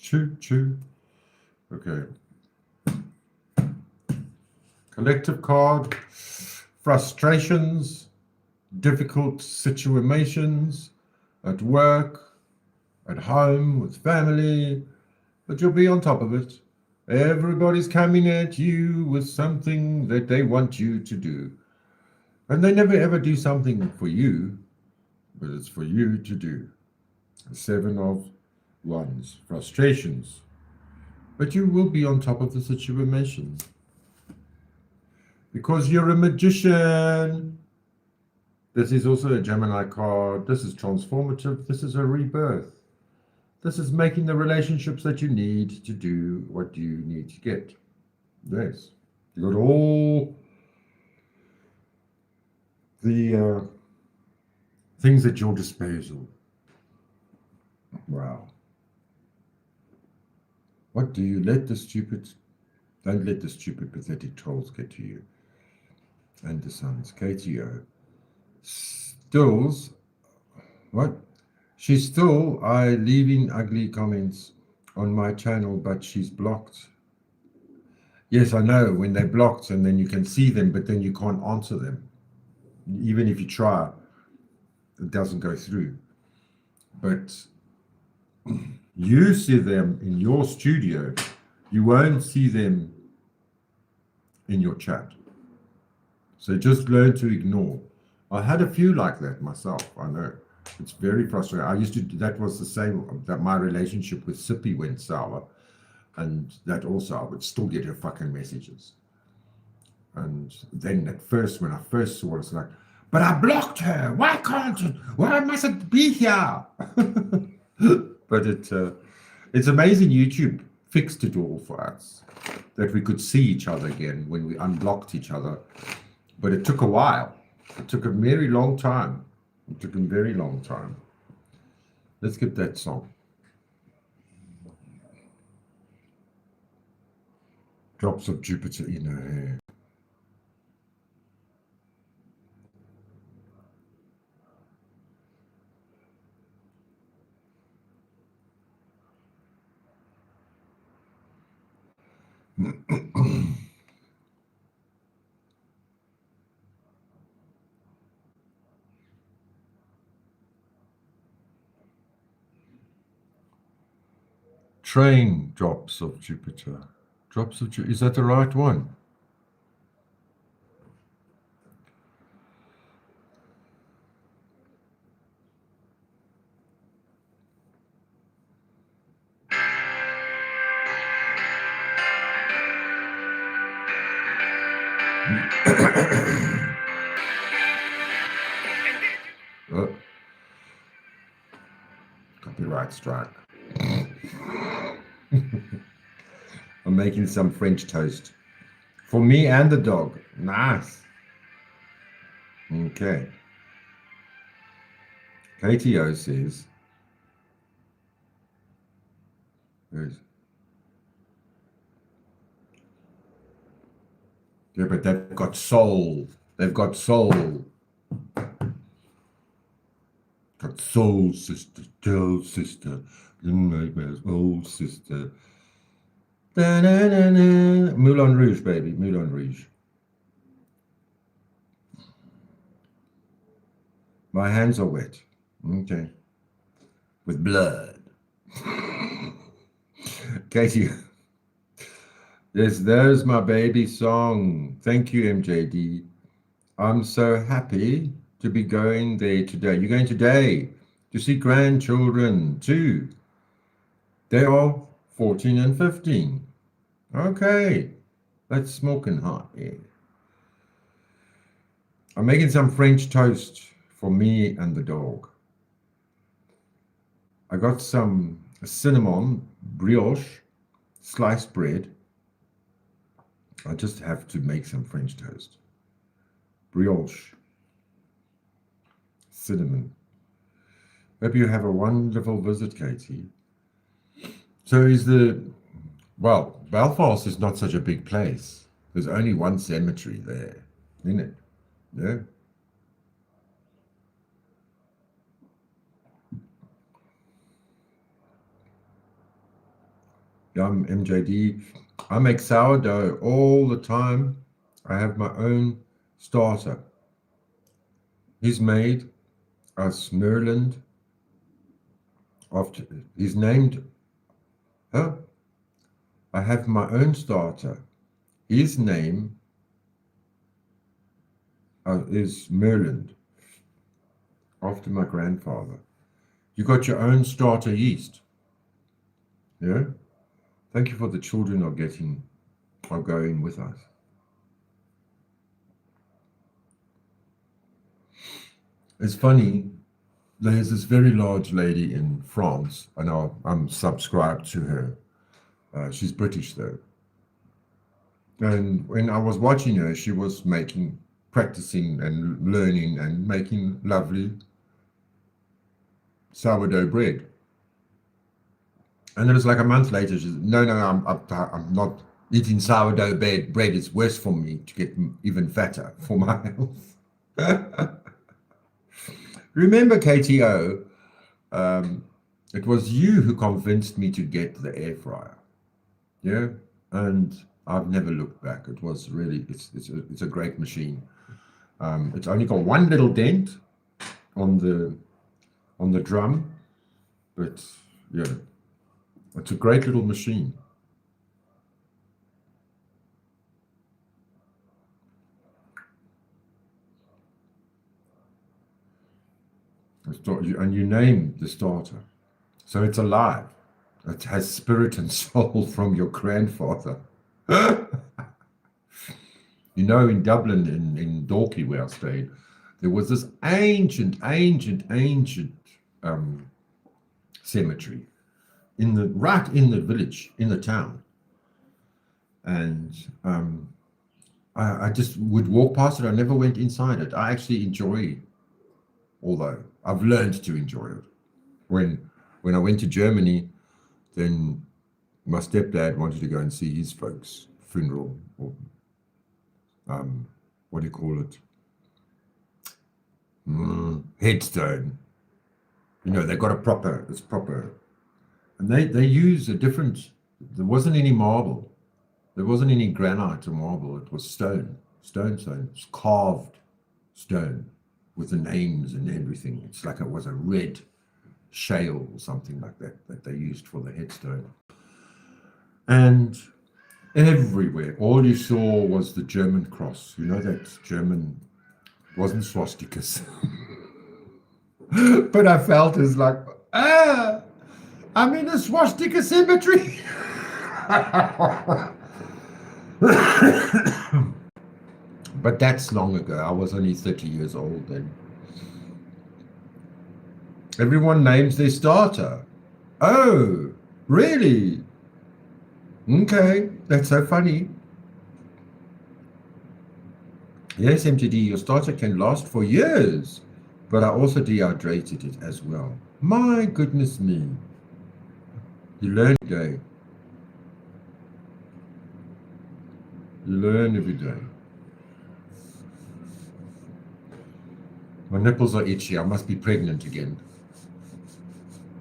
Choo choo. Okay. Collective card. Frustrations. Difficult situations. At work. At home. With family. But you'll be on top of it. Everybody's coming at you with something that they want you to do. And they never ever do something for you, but it's for you to do. 7 of Wands, frustrations. But you will be on top of the situation. Because you're a magician. This is also a Gemini card. This is transformative. This is a rebirth. This is making the relationships that you need to do what you need to get. Yes. You got all the things at your disposal. Wow. What do you let the stupid, don't let the stupid, pathetic trolls get to you. And the Suns, KTO. Stills, what? She's still leaving ugly comments on my channel, but she's blocked. Yes, I know, when they're blocked and then you can see them, but then you can't answer them. Even if you try, it doesn't go through. But you see them in your studio, you won't see them in your chat. So just learn to ignore. I had a few like that myself, I know. It's very frustrating. I used to, that was the same, that my relationship with Sippy went sour. And that also, I would still get her fucking messages. And then at first, when I first saw it, it's like, but I blocked her. Why can't it? Why must it be here? But it's amazing YouTube fixed it all for us. That we could see each other again when we unblocked each other. But it took a while. It took a very long time. It took a very long time. Let's get that song. Drops of Jupiter in her hair. Train drops of Jupiter. Drops of Jupiter. Is that the right one? Oh. Copyright strike. I'm making some French toast for me and the dog. Nice. Okay. KTO says, yeah, but they've got soul. They've got soul. Got soul, sister, tell sister, oh sister. Da-na-na-na. Moulin Rouge, baby, Moulin Rouge. My hands are wet. Okay. With blood. Katie. Yes, there's my baby song. Thank you, MJD. I'm so happy to be going there today. You're going today to see grandchildren too. They are 14 and 15. Okay, that's smoking hot. Yeah. I'm making some French toast for me and the dog. I got some cinnamon brioche sliced bread. I just have to make some French toast. Brioche, cinnamon. Hope you have a wonderful visit, Katie. So well, Belfast is not such a big place. There's only one cemetery there, isn't it? Yeah. I'm MJD. I make sourdough all the time. I have my own starter. He's made as Merland. He's named. I have my own starter. His name is Merland, after my grandfather. You got your own starter yeast. Yeah. Thank you for the children are going with us. It's funny, there's this very large lady in France, and I'm subscribed to her. She's British though. And when I was watching her, she was practicing and learning and making lovely sourdough bread. And it was like a month later, she said, no, I'm not eating sourdough bread. It's worse for me to get even fatter for my health. Remember, KTO, it was you who convinced me to get the air fryer. Yeah, and I've never looked back. It was really, it's a great machine. It's only got one little dent on the drum, but yeah. It's a great little machine. And you name the starter. So it's alive. It has spirit and soul from your grandfather. You know, in Dublin, in Dalkey, where I stayed, there was this ancient cemetery right in the village, in the town. And I just would walk past it. I never went inside it. I actually enjoy, although I've learned to enjoy it. When I went to Germany, then my stepdad wanted to go and see his folks' funeral, or what do you call it? Headstone. You know, they've got it's proper. And they use a different, there wasn't any marble. There wasn't any granite or marble. It was stone. It's carved stone with the names and everything. It's like it was a red shale or something like that they used for the headstone. And everywhere, all you saw was the German cross. You know, that German, wasn't swastikas. But I felt it's like, I'm in a swastika cemetery. But that's long ago. I was only 30 years old then. Everyone names their starter. Oh, really? Okay, that's so funny. Yes, MTD, your starter can last for years, but I also dehydrated it as well. My goodness me. You learn every day. You learn every day. My nipples are itchy. I must be pregnant again.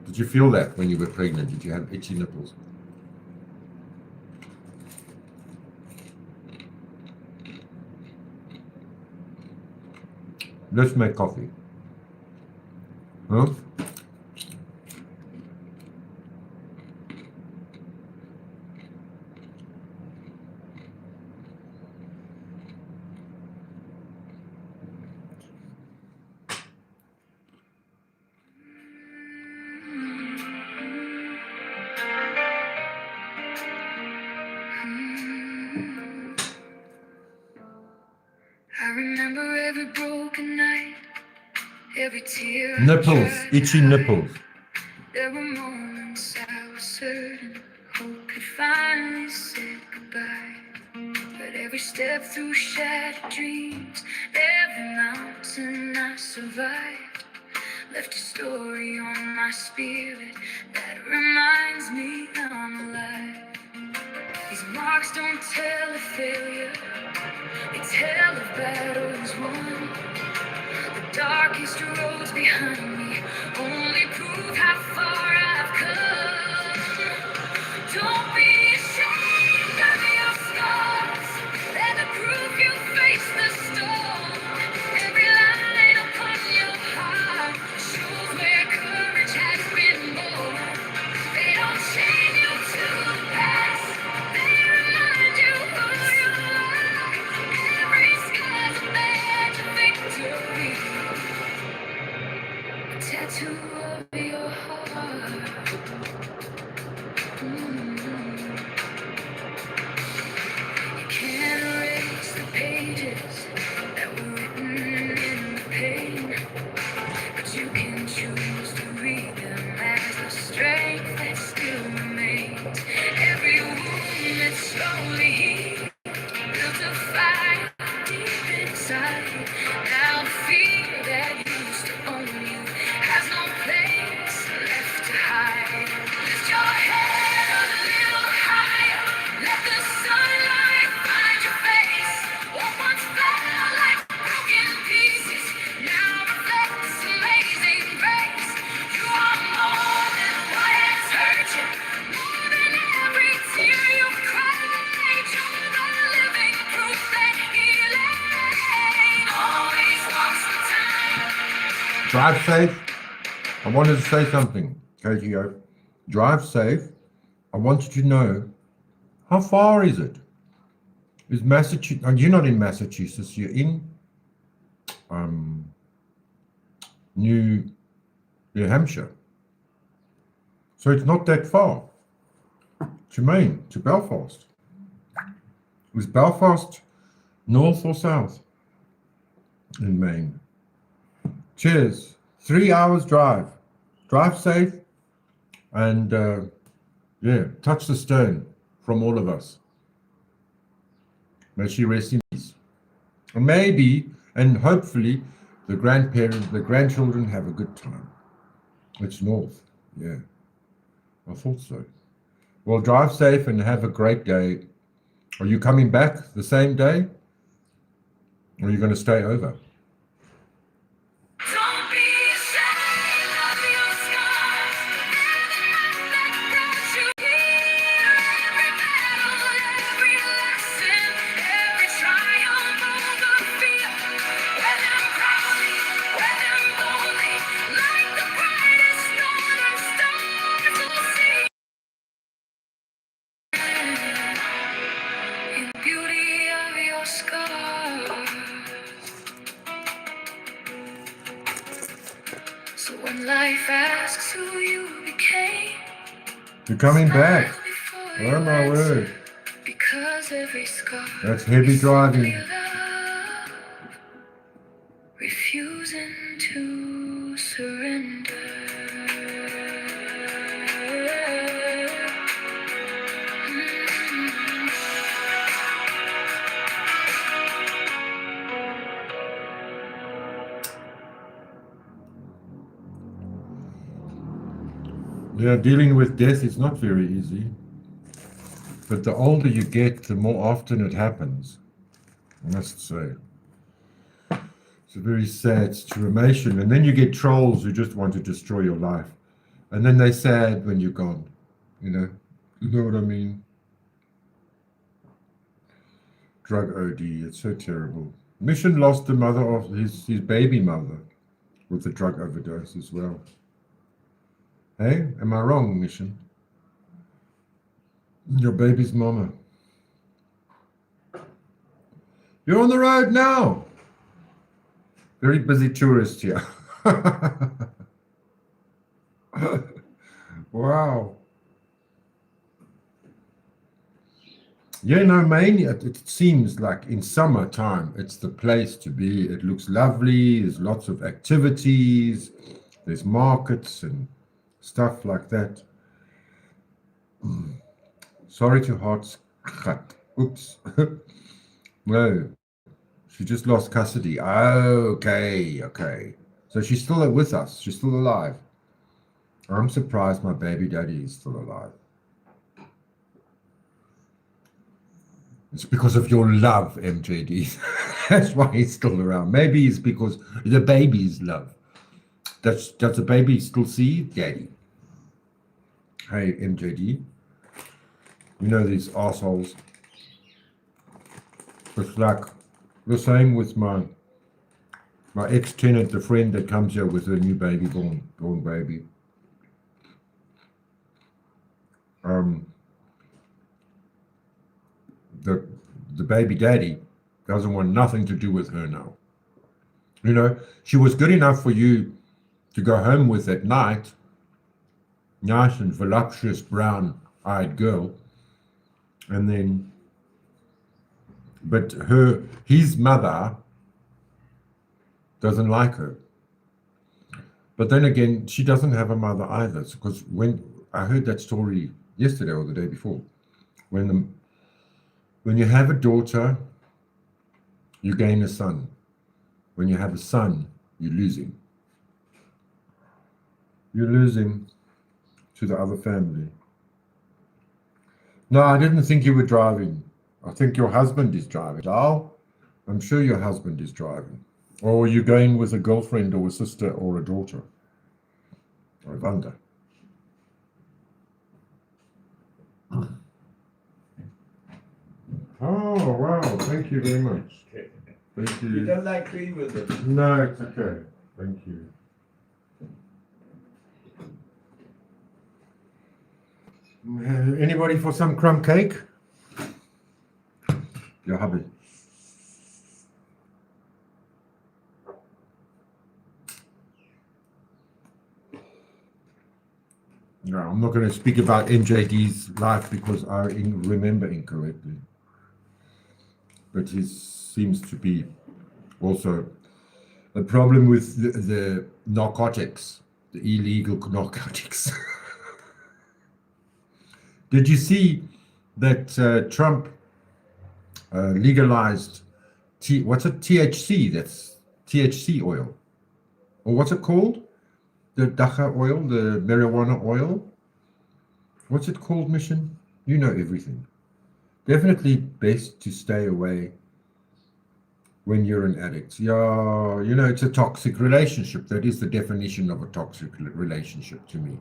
Did you feel that when you were pregnant? Did you have itchy nipples? Let's make coffee. Huh? Every tear. Nipples, itchy nipples. There were moments I was certain hope could finally say goodbye. But every step through shattered dreams, every mountain I survived, left a story on my spirit that reminds me I'm alive. These marks don't tell of failure, they tell of battles won. The darkest roads behind me only prove how far I've come. Don't be ashamed of your scars. Let the proof you face the storm. Every line upon your heart shows where courage has been born. They don't chain you to the past. They remind you who you are. Every scar's a badge of victory. A tattoo of your heart. You can't erase the pages that were written in the pain, but you can choose to read them as the strength that still remains. Every wound that slowly healed built a fire deep inside. Now the fear that used to own you has no place left to hide. Lift your head a little higher. Let the sunlight find your face. What once felt like broken pieces now reflects amazing grace. You are more than what has hurt you, more than every tear you've cried. You're the living proof that healing always walks the time. Drive safe. I wanted to say something, KTO. Drive safe. I want you to know, how far is it? Is Massachusetts? And you're not in Massachusetts. You're in New Hampshire. So it's not that far to Maine, to Belfast. Was Belfast north or south in Maine? Cheers. 3 hours drive. Drive safe and touch the stone from all of us. May she rest in peace. And maybe and hopefully the grandchildren have a good time. It's north. Yeah, I thought so. Well, drive safe and have a great day. Are you coming back the same day? Or are you going to stay over? Don't be ashamed of your scars. They're the knife that brought you here. Every battle, every lesson, every triumph over fear. Wear them proudly, wear them boldly, like the brightest northern stars we'll see. In the beauty of your scars. So when life asks who you became, You're coming back. smile before Oh you my answer, word. because every scar That's heavy is simply driving. love, refusing to surrender. Yeah, dealing with death is not very easy. But the older you get, the more often it happens, I must say. It's a very sad situation. And then you get trolls who just want to destroy your life. And then they're sad when you're gone. You know what I mean? Drug OD, it's so terrible. Mission lost the mother of his baby mother with the drug overdose as well. Hey, am I wrong, Mission? Your baby's mama. You're on the road now. Very busy tourist here. Wow. Yeah, no, mainly it seems like in summertime it's the place to be. It looks lovely. There's lots of activities. There's markets and stuff like that. Sorry to hearts cut. Oops. No, she just lost custody. Okay, okay. So she's still with us. She's still alive. I'm surprised my baby daddy is still alive. It's because of your love, MJD. That's why he's still around. Maybe it's because the baby's love. Does the baby still see daddy? Hey, MJD. You know these assholes. It's like the same with my ex-tenant, the friend that comes here with her new baby, born baby. The baby daddy doesn't want nothing to do with her now. You know, she was good enough for you to go home with at night, nice and voluptuous brown-eyed girl, and then, but his mother doesn't like her. But then again, she doesn't have a mother either, because when I heard that story yesterday or the day before, when you have a daughter, you gain a son. When you have a son, you lose him. You lose him to the other family. No, I didn't think you were driving. I think your husband is driving. Oh, I'm sure your husband is driving. Or are you going with a girlfriend or a sister or a daughter? I wonder. Oh, wow. Thank you very much. Thank you. You don't like cream with it? No, it's okay. Thank you. Anybody for some crumb cake? Yeah, hubby. No, I'm not going to speak about MJD's life because I remember incorrectly. But he seems to be also a problem with the narcotics, the illegal narcotics. Did you see that Trump legalized what's it? THC? That's THC oil, or what's it called? The dacha oil, the marijuana oil. What's it called, Mission? You know everything. Definitely best to stay away when you're an addict. Yeah, you know, it's a toxic relationship. That is the definition of a toxic relationship to me.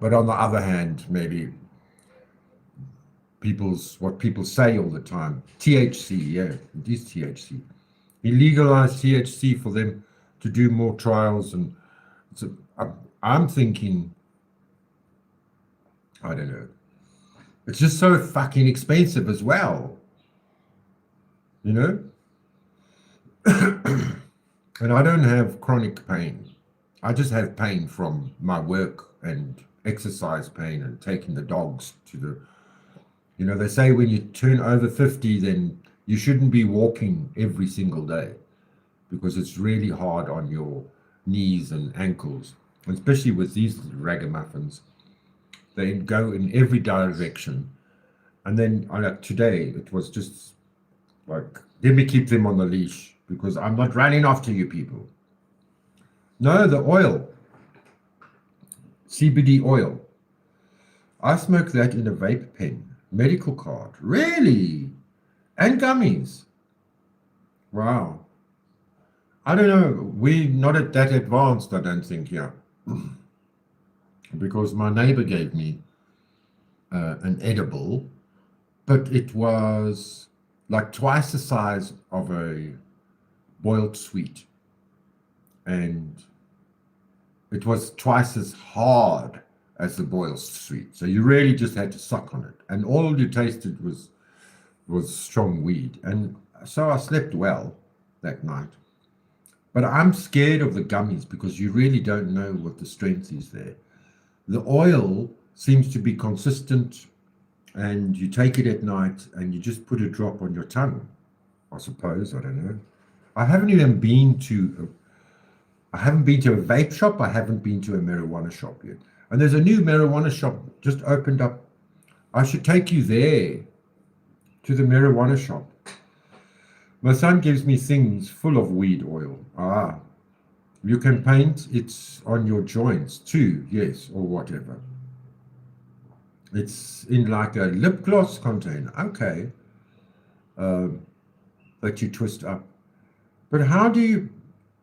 But on the other hand, maybe what people say all the time, THC, yeah, it is THC. He legalized THC for them to do more trials, and so I'm thinking, I don't know, it's just so fucking expensive as well, you know? And I don't have chronic pain. I just have pain from my work and exercise pain and taking the dogs to the, you know, they say when you turn over 50, then you shouldn't be walking every single day because it's really hard on your knees and ankles, especially with these ragamuffins. They go in every direction. And then like today, it was just like, let me keep them on the leash because I'm not running after you people. No, the oil, CBD oil. I smoke that in a vape pen, medical card. Really? And gummies. Wow. I don't know. We're not at that advanced, I don't think, yeah. Because my neighbor gave me an edible, but it was like twice the size of a boiled sweet. And it was twice as hard as the boiled sweet. So you really just had to suck on it. And all you tasted was strong weed. And so I slept well that night. But I'm scared of the gummies because you really don't know what the strength is there. The oil seems to be consistent and you take it at night and you just put a drop on your tongue, I suppose. I don't know. I haven't been to a vape shop. I haven't been to a marijuana shop yet. And there's a new marijuana shop just opened up. I should take you there to the marijuana shop. My son gives me things full of weed oil. You can paint it on your joints too, yes, or whatever. It's in like a lip gloss container. Okay. That you twist up. But how do you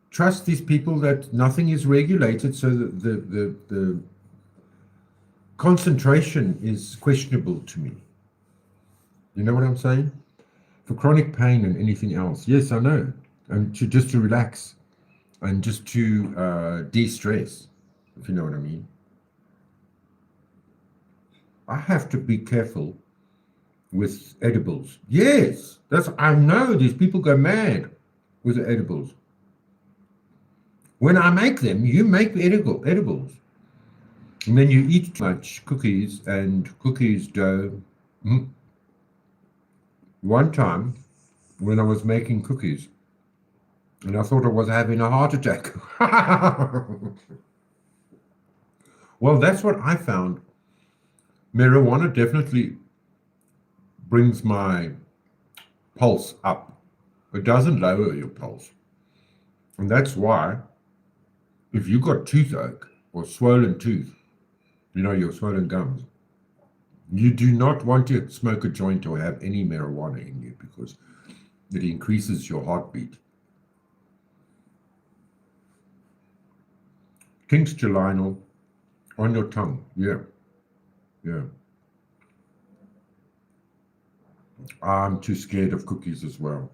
trust these people that nothing is regulated, so that the concentration is questionable to me? You know what I'm saying? For chronic pain and anything else. Yes, I know. And just to relax and just to de-stress, if you know what I mean. I have to be careful with edibles. Yes, I know these people go mad with the edibles. When I make them, you make edibles. And then you eat too much cookies and cookies dough. One time when I was making cookies and I thought I was having a heart attack. Well, that's what I found. Marijuana definitely brings my pulse up. It doesn't lower your pulse. And that's why if you got toothache or swollen tooth, your swollen gums, you do not want to smoke a joint or have any marijuana in you because it increases your heartbeat. Tincture, Lionel, on your tongue. Yeah. I'm too scared of cookies as well.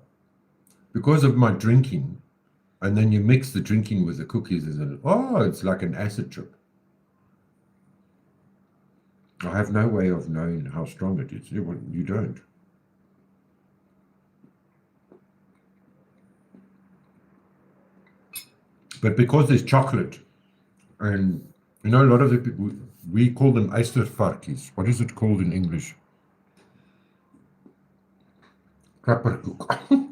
Because of my drinking, and then you mix the drinking with the cookies, it's like an acid trip. I have no way of knowing how strong it is. You don't. But because there's chocolate, and a lot of the people, we call them eystervarkies. What is it called in English? Klapperkoek.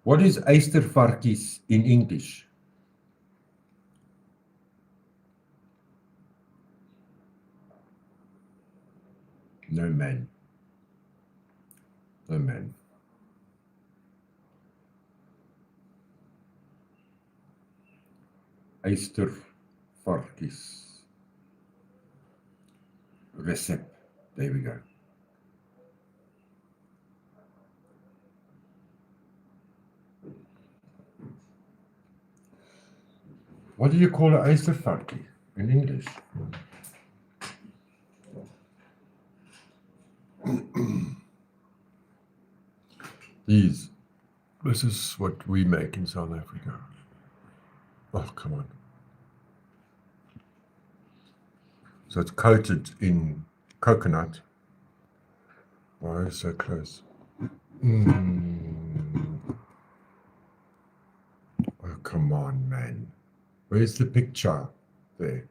What is eystervarkies in English? No man. Eystervarkies. Recept. There we go. What do you call an eystervarkie in English? This is what we make in South Africa. Oh, come on. So it's coated in coconut. Why is so close? Oh, come on, man. Where's the picture? There.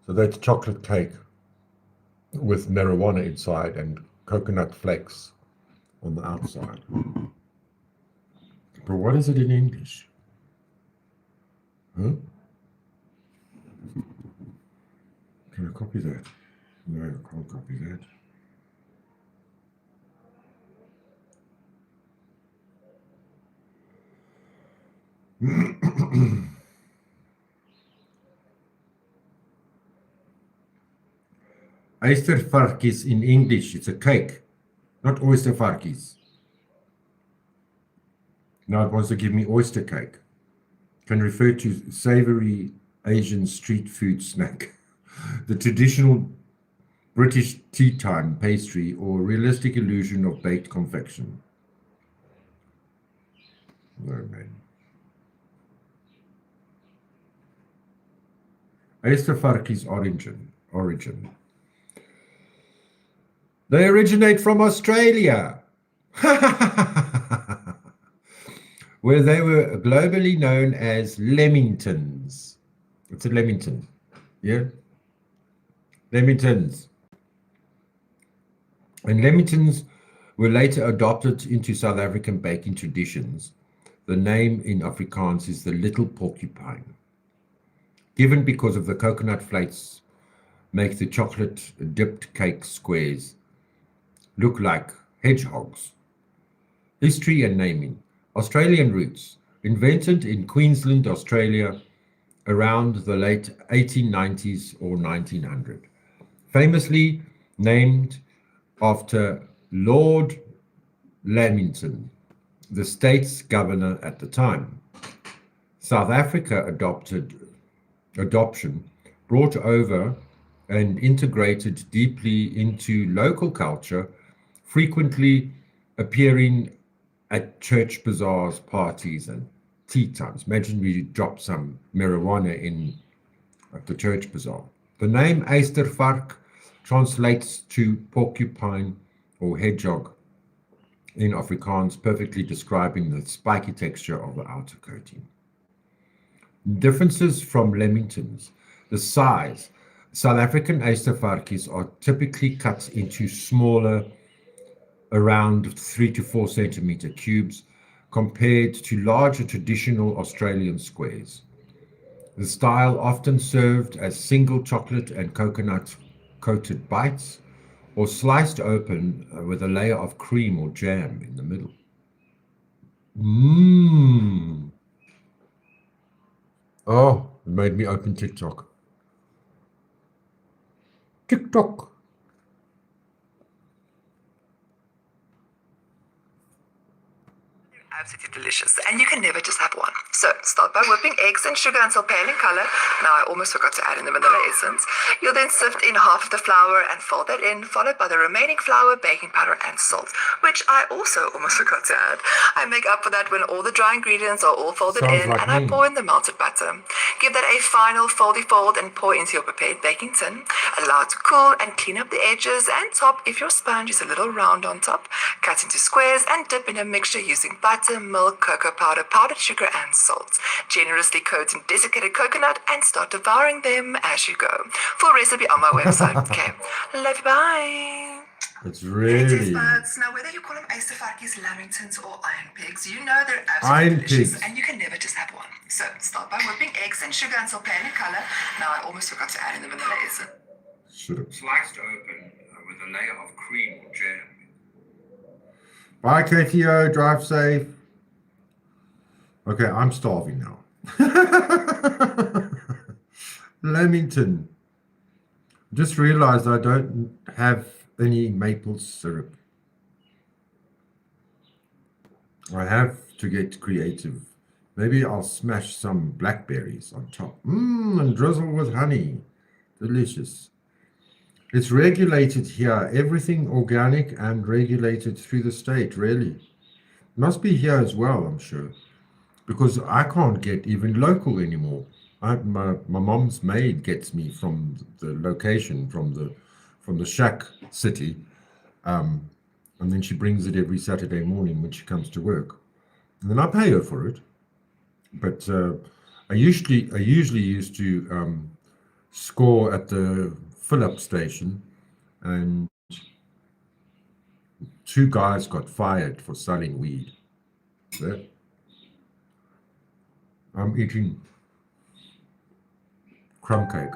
So that's chocolate cake with marijuana inside and coconut flakes on the outside. But what is it in English? Huh? Can I copy that? No, I can't copy that. Eystervarkies in English, it's a cake, not oystervarkies. Now it wants to give me oyster cake. Can refer to savory Asian street food snack, the traditional British tea time pastry, or realistic illusion of baked confection. No, man. Eystervarkies origin. They originate from Australia. Where they were globally known as Lemingtons. It's a Lemington. Yeah? Lemingtons. And Lemingtons were later adopted into South African baking traditions. The name in Afrikaans is the little porcupine, given because of the coconut flakes make the chocolate dipped cake squares look like hedgehogs. History and naming. Australian roots. Invented in Queensland, Australia around the late 1890s or 1900. Famously named after Lord Lamington, the state's governor at the time. South Africa adoption brought over and integrated deeply into local culture, frequently appearing at church bazaars, parties, and tea times. Imagine we drop some marijuana in at the church bazaar. The name Eystervark translates to porcupine or hedgehog in Afrikaans, perfectly describing the spiky texture of the outer coating. Differences from Lemingtons. The size. South African Eystervarkies are typically cut into smaller, around 3 to 4 centimeter cubes, compared to larger traditional Australian squares. The style often served as single chocolate and coconut coated bites, or sliced open with a layer of cream or jam in the middle. Mmm. Oh, it made me open TikTok. TikTok. Absolutely delicious, and you can never just have one. So start by whipping eggs and sugar until pale in color. Now I almost forgot to add in the vanilla essence. You'll then sift in half of the flour and fold that in, followed by the remaining flour, baking powder, and salt, which I also almost forgot to add. I make up for that when all the dry ingredients are all folded Sounds in, like and I me. pour in the melted butter. Give that a final foldy fold and pour into your prepared baking tin. Allow it to cool and clean up the edges and top if your sponge is a little round on top. Cut into squares and dip in a mixture using butter, milk, cocoa powder, powdered sugar, and salt. Generously coat in desiccated coconut and start devouring them as you go. Full recipe on my website. Okay, love you, bye. It's Hey, really taste buds. Now, whether you call them Eystervarkies, Lamingtons, or Iron Pigs, you know they're Iron absolutely delicious, pigs. and you can never just have one. So start by whipping eggs and sugar until pale in color. Now I almost forgot to add in the vanilla essence. Should have. Sliced open with a layer of cream or jam. Bye, KTO. Drive safe. Okay, I'm starving now. Lamington. Just realized I don't have any maple syrup. I have to get creative. Maybe I'll smash some blackberries on top. And drizzle with honey. Delicious. It's regulated here. Everything organic and regulated through the state, really. Must be here as well, I'm sure. Because I can't get even local anymore. My mom's maid gets me from the location, from the shack city, and then she brings it every Saturday morning when she comes to work, and then I pay her for it. But I usually used to score at the fill-up station, and 2 guys got fired for selling weed. There. I'm eating crumb cake.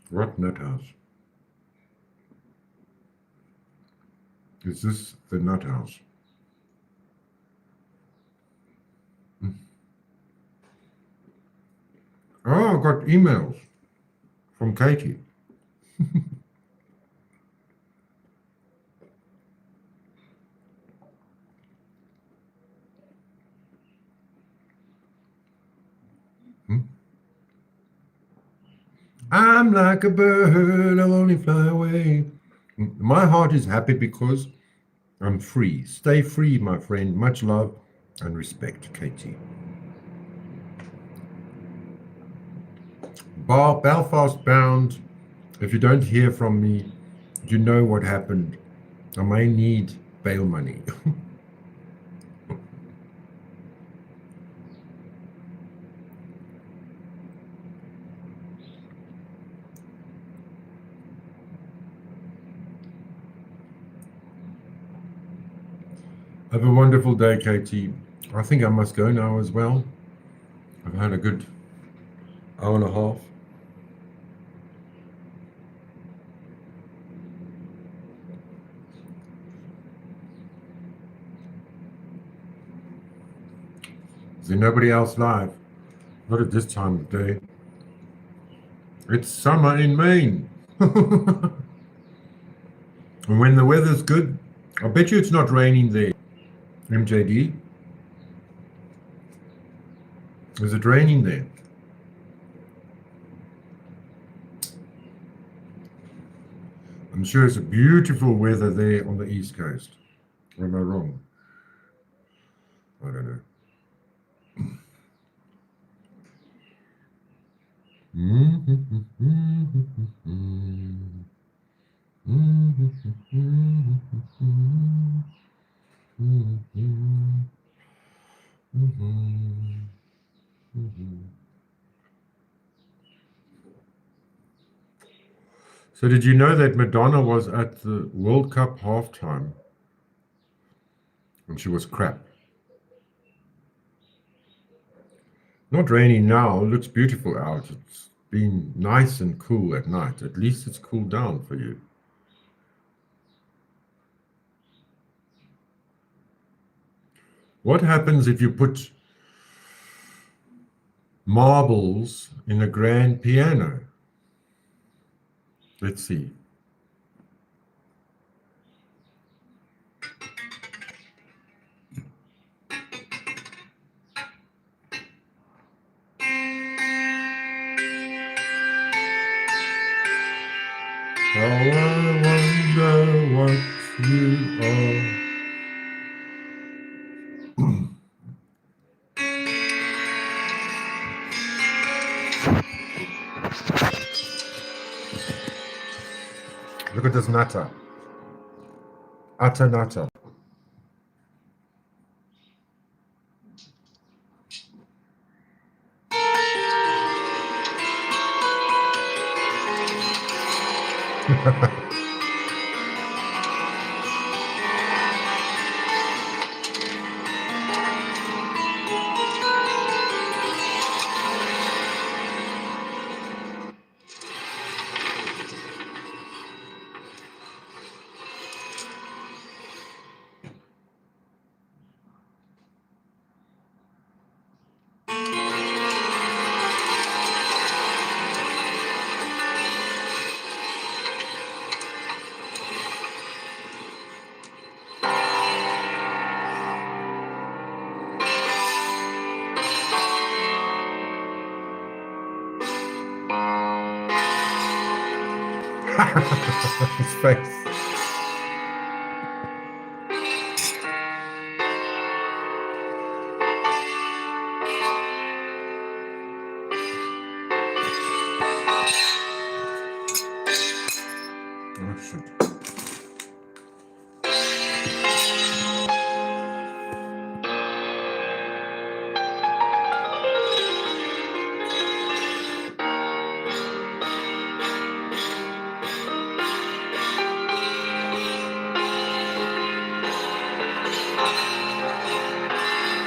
What nut house? Is this the nut house? Oh, I got emails from Katie. I'm like a bird, I'll only fly away. My heart is happy because I'm free. Stay free, my friend. Much love and respect, Katie. Belfast bound. If you don't hear from me, you know what happened. I may need bail money. Have a wonderful day, Katie. I think I must go now as well. I've had a good hour and a half. Is there nobody else live? Not at this time of day. It's summer in Maine. And when the weather's good, I bet you it's not raining there. MJD? Is it raining there? I'm sure it's a beautiful weather there on the East Coast. Or am I wrong? I don't know. So did you know that Madonna was at the World Cup halftime and she was crap? Not raining now, it looks beautiful out. It's been nice and cool at night. At least it's cooled down for you. What happens if you put marbles in a grand piano? Let's see. How I wonder what you are. Look at this nutter. Utter nutter. His face. Oh, shit.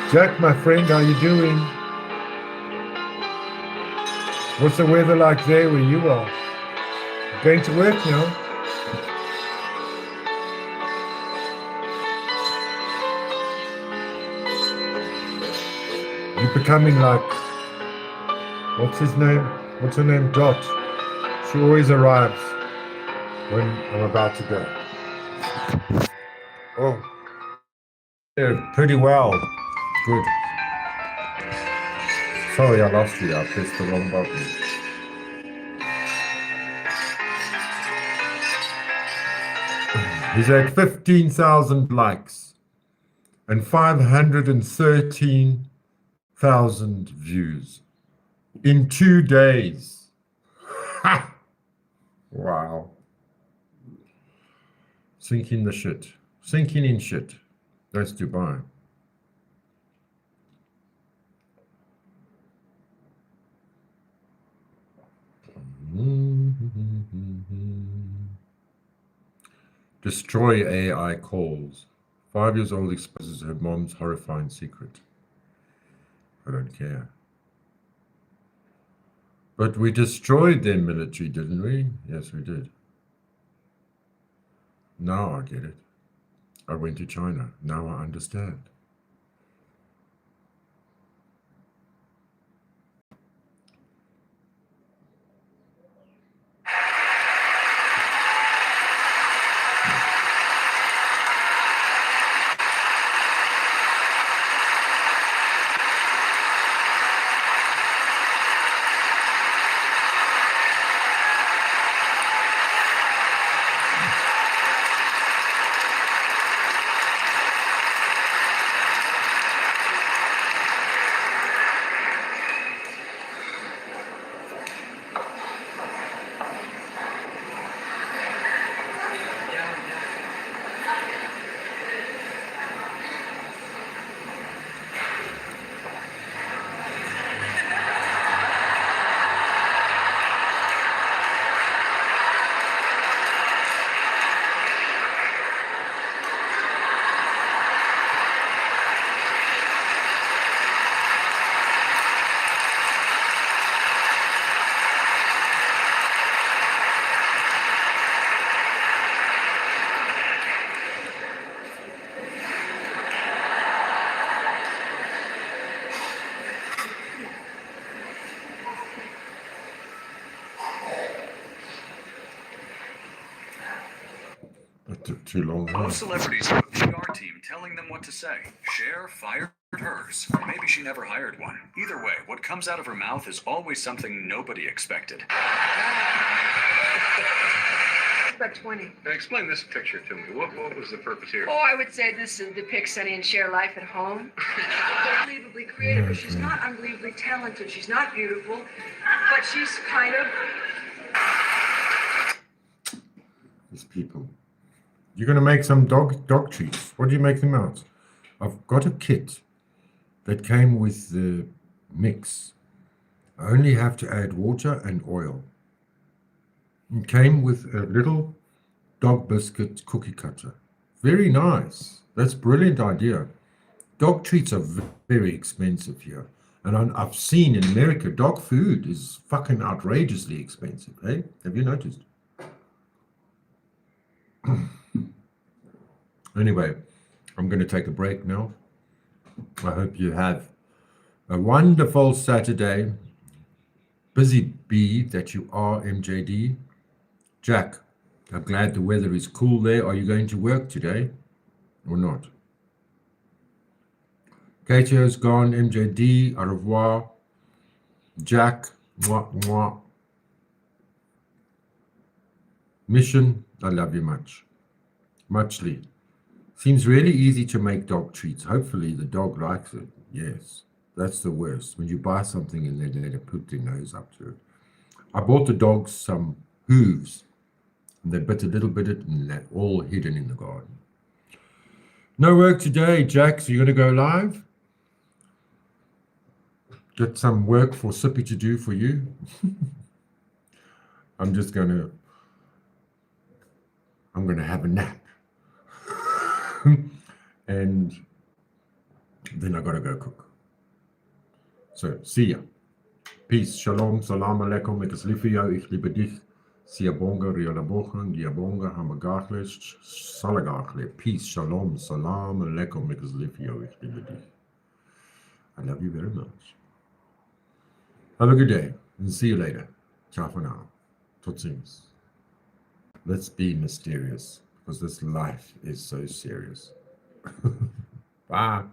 Jack, my friend, how you doing? What's the weather like there where you are? Going to work now? You're becoming like, what's his name? What's her name? Dot. She always arrives when I'm about to go. Oh, yeah, pretty well. Good. Sorry, I lost you. I pressed the wrong button. He's had 15,000 likes and 513,000 views in 2 days. Ha! Wow. Sinking the shit. Sinking in shit. That's Dubai. Destroy AI calls. 5 years old exposes her mom's horrifying secret. I don't care. But we destroyed their military, didn't we? Yes, we did. Now I get it. I went to China. Now I understand. That took too long. huh? Most celebrities have a PR team telling them what to say. Cher fired hers. Or maybe she never hired one. Either way, what comes out of her mouth is always something nobody expected. About 20. Now explain this picture to me. What was the purpose here? Oh, I would say this depicts Sunny and Cher life at home. Unbelievably creative, but she's not unbelievably talented. She's not beautiful, but she's kind of... These people. You're going to make some dog treats. What do you make them out? I've got a kit that came with the mix. I only have to add water and oil. It came with a little dog biscuit cookie cutter. Very nice. That's a brilliant idea. Dog treats are very expensive here. And I've seen in America, dog food is fucking outrageously expensive. Hey, have you noticed? Anyway, I'm going to take a break now. I hope you have a wonderful Saturday. Busy bee that you are, MJD. Jack, I'm glad the weather is cool there. Are you going to work today or not? Katio's gone. MJD, au revoir. Jack, mwah, mwah. Mission, I love you much. Muchly. Seems really easy to make dog treats. Hopefully the dog likes it. Yes, that's the worst. When you buy something and they put their nose up to it. I bought the dogs some hooves. And they bit a little bit of it and they're all hidden in the garden. No work today, Jack. So you're going to go live? Get some work for Sippy to do for you? I'm going to have a nap. And then I gotta go cook. So, see ya. Peace, shalom, salam alaikum, ek is lief vir jou, ek liebe dich. Siyabonga, rialabogan, diabonga, hamagachles, salagachle. Peace, shalom, salam alaikum, ek is lief vir jou, ek liebe dich. I love you very much. Have a good day, and see you later. Ciao for now. Tot ziens. Let's be mysterious. Because this life is so serious. Bye.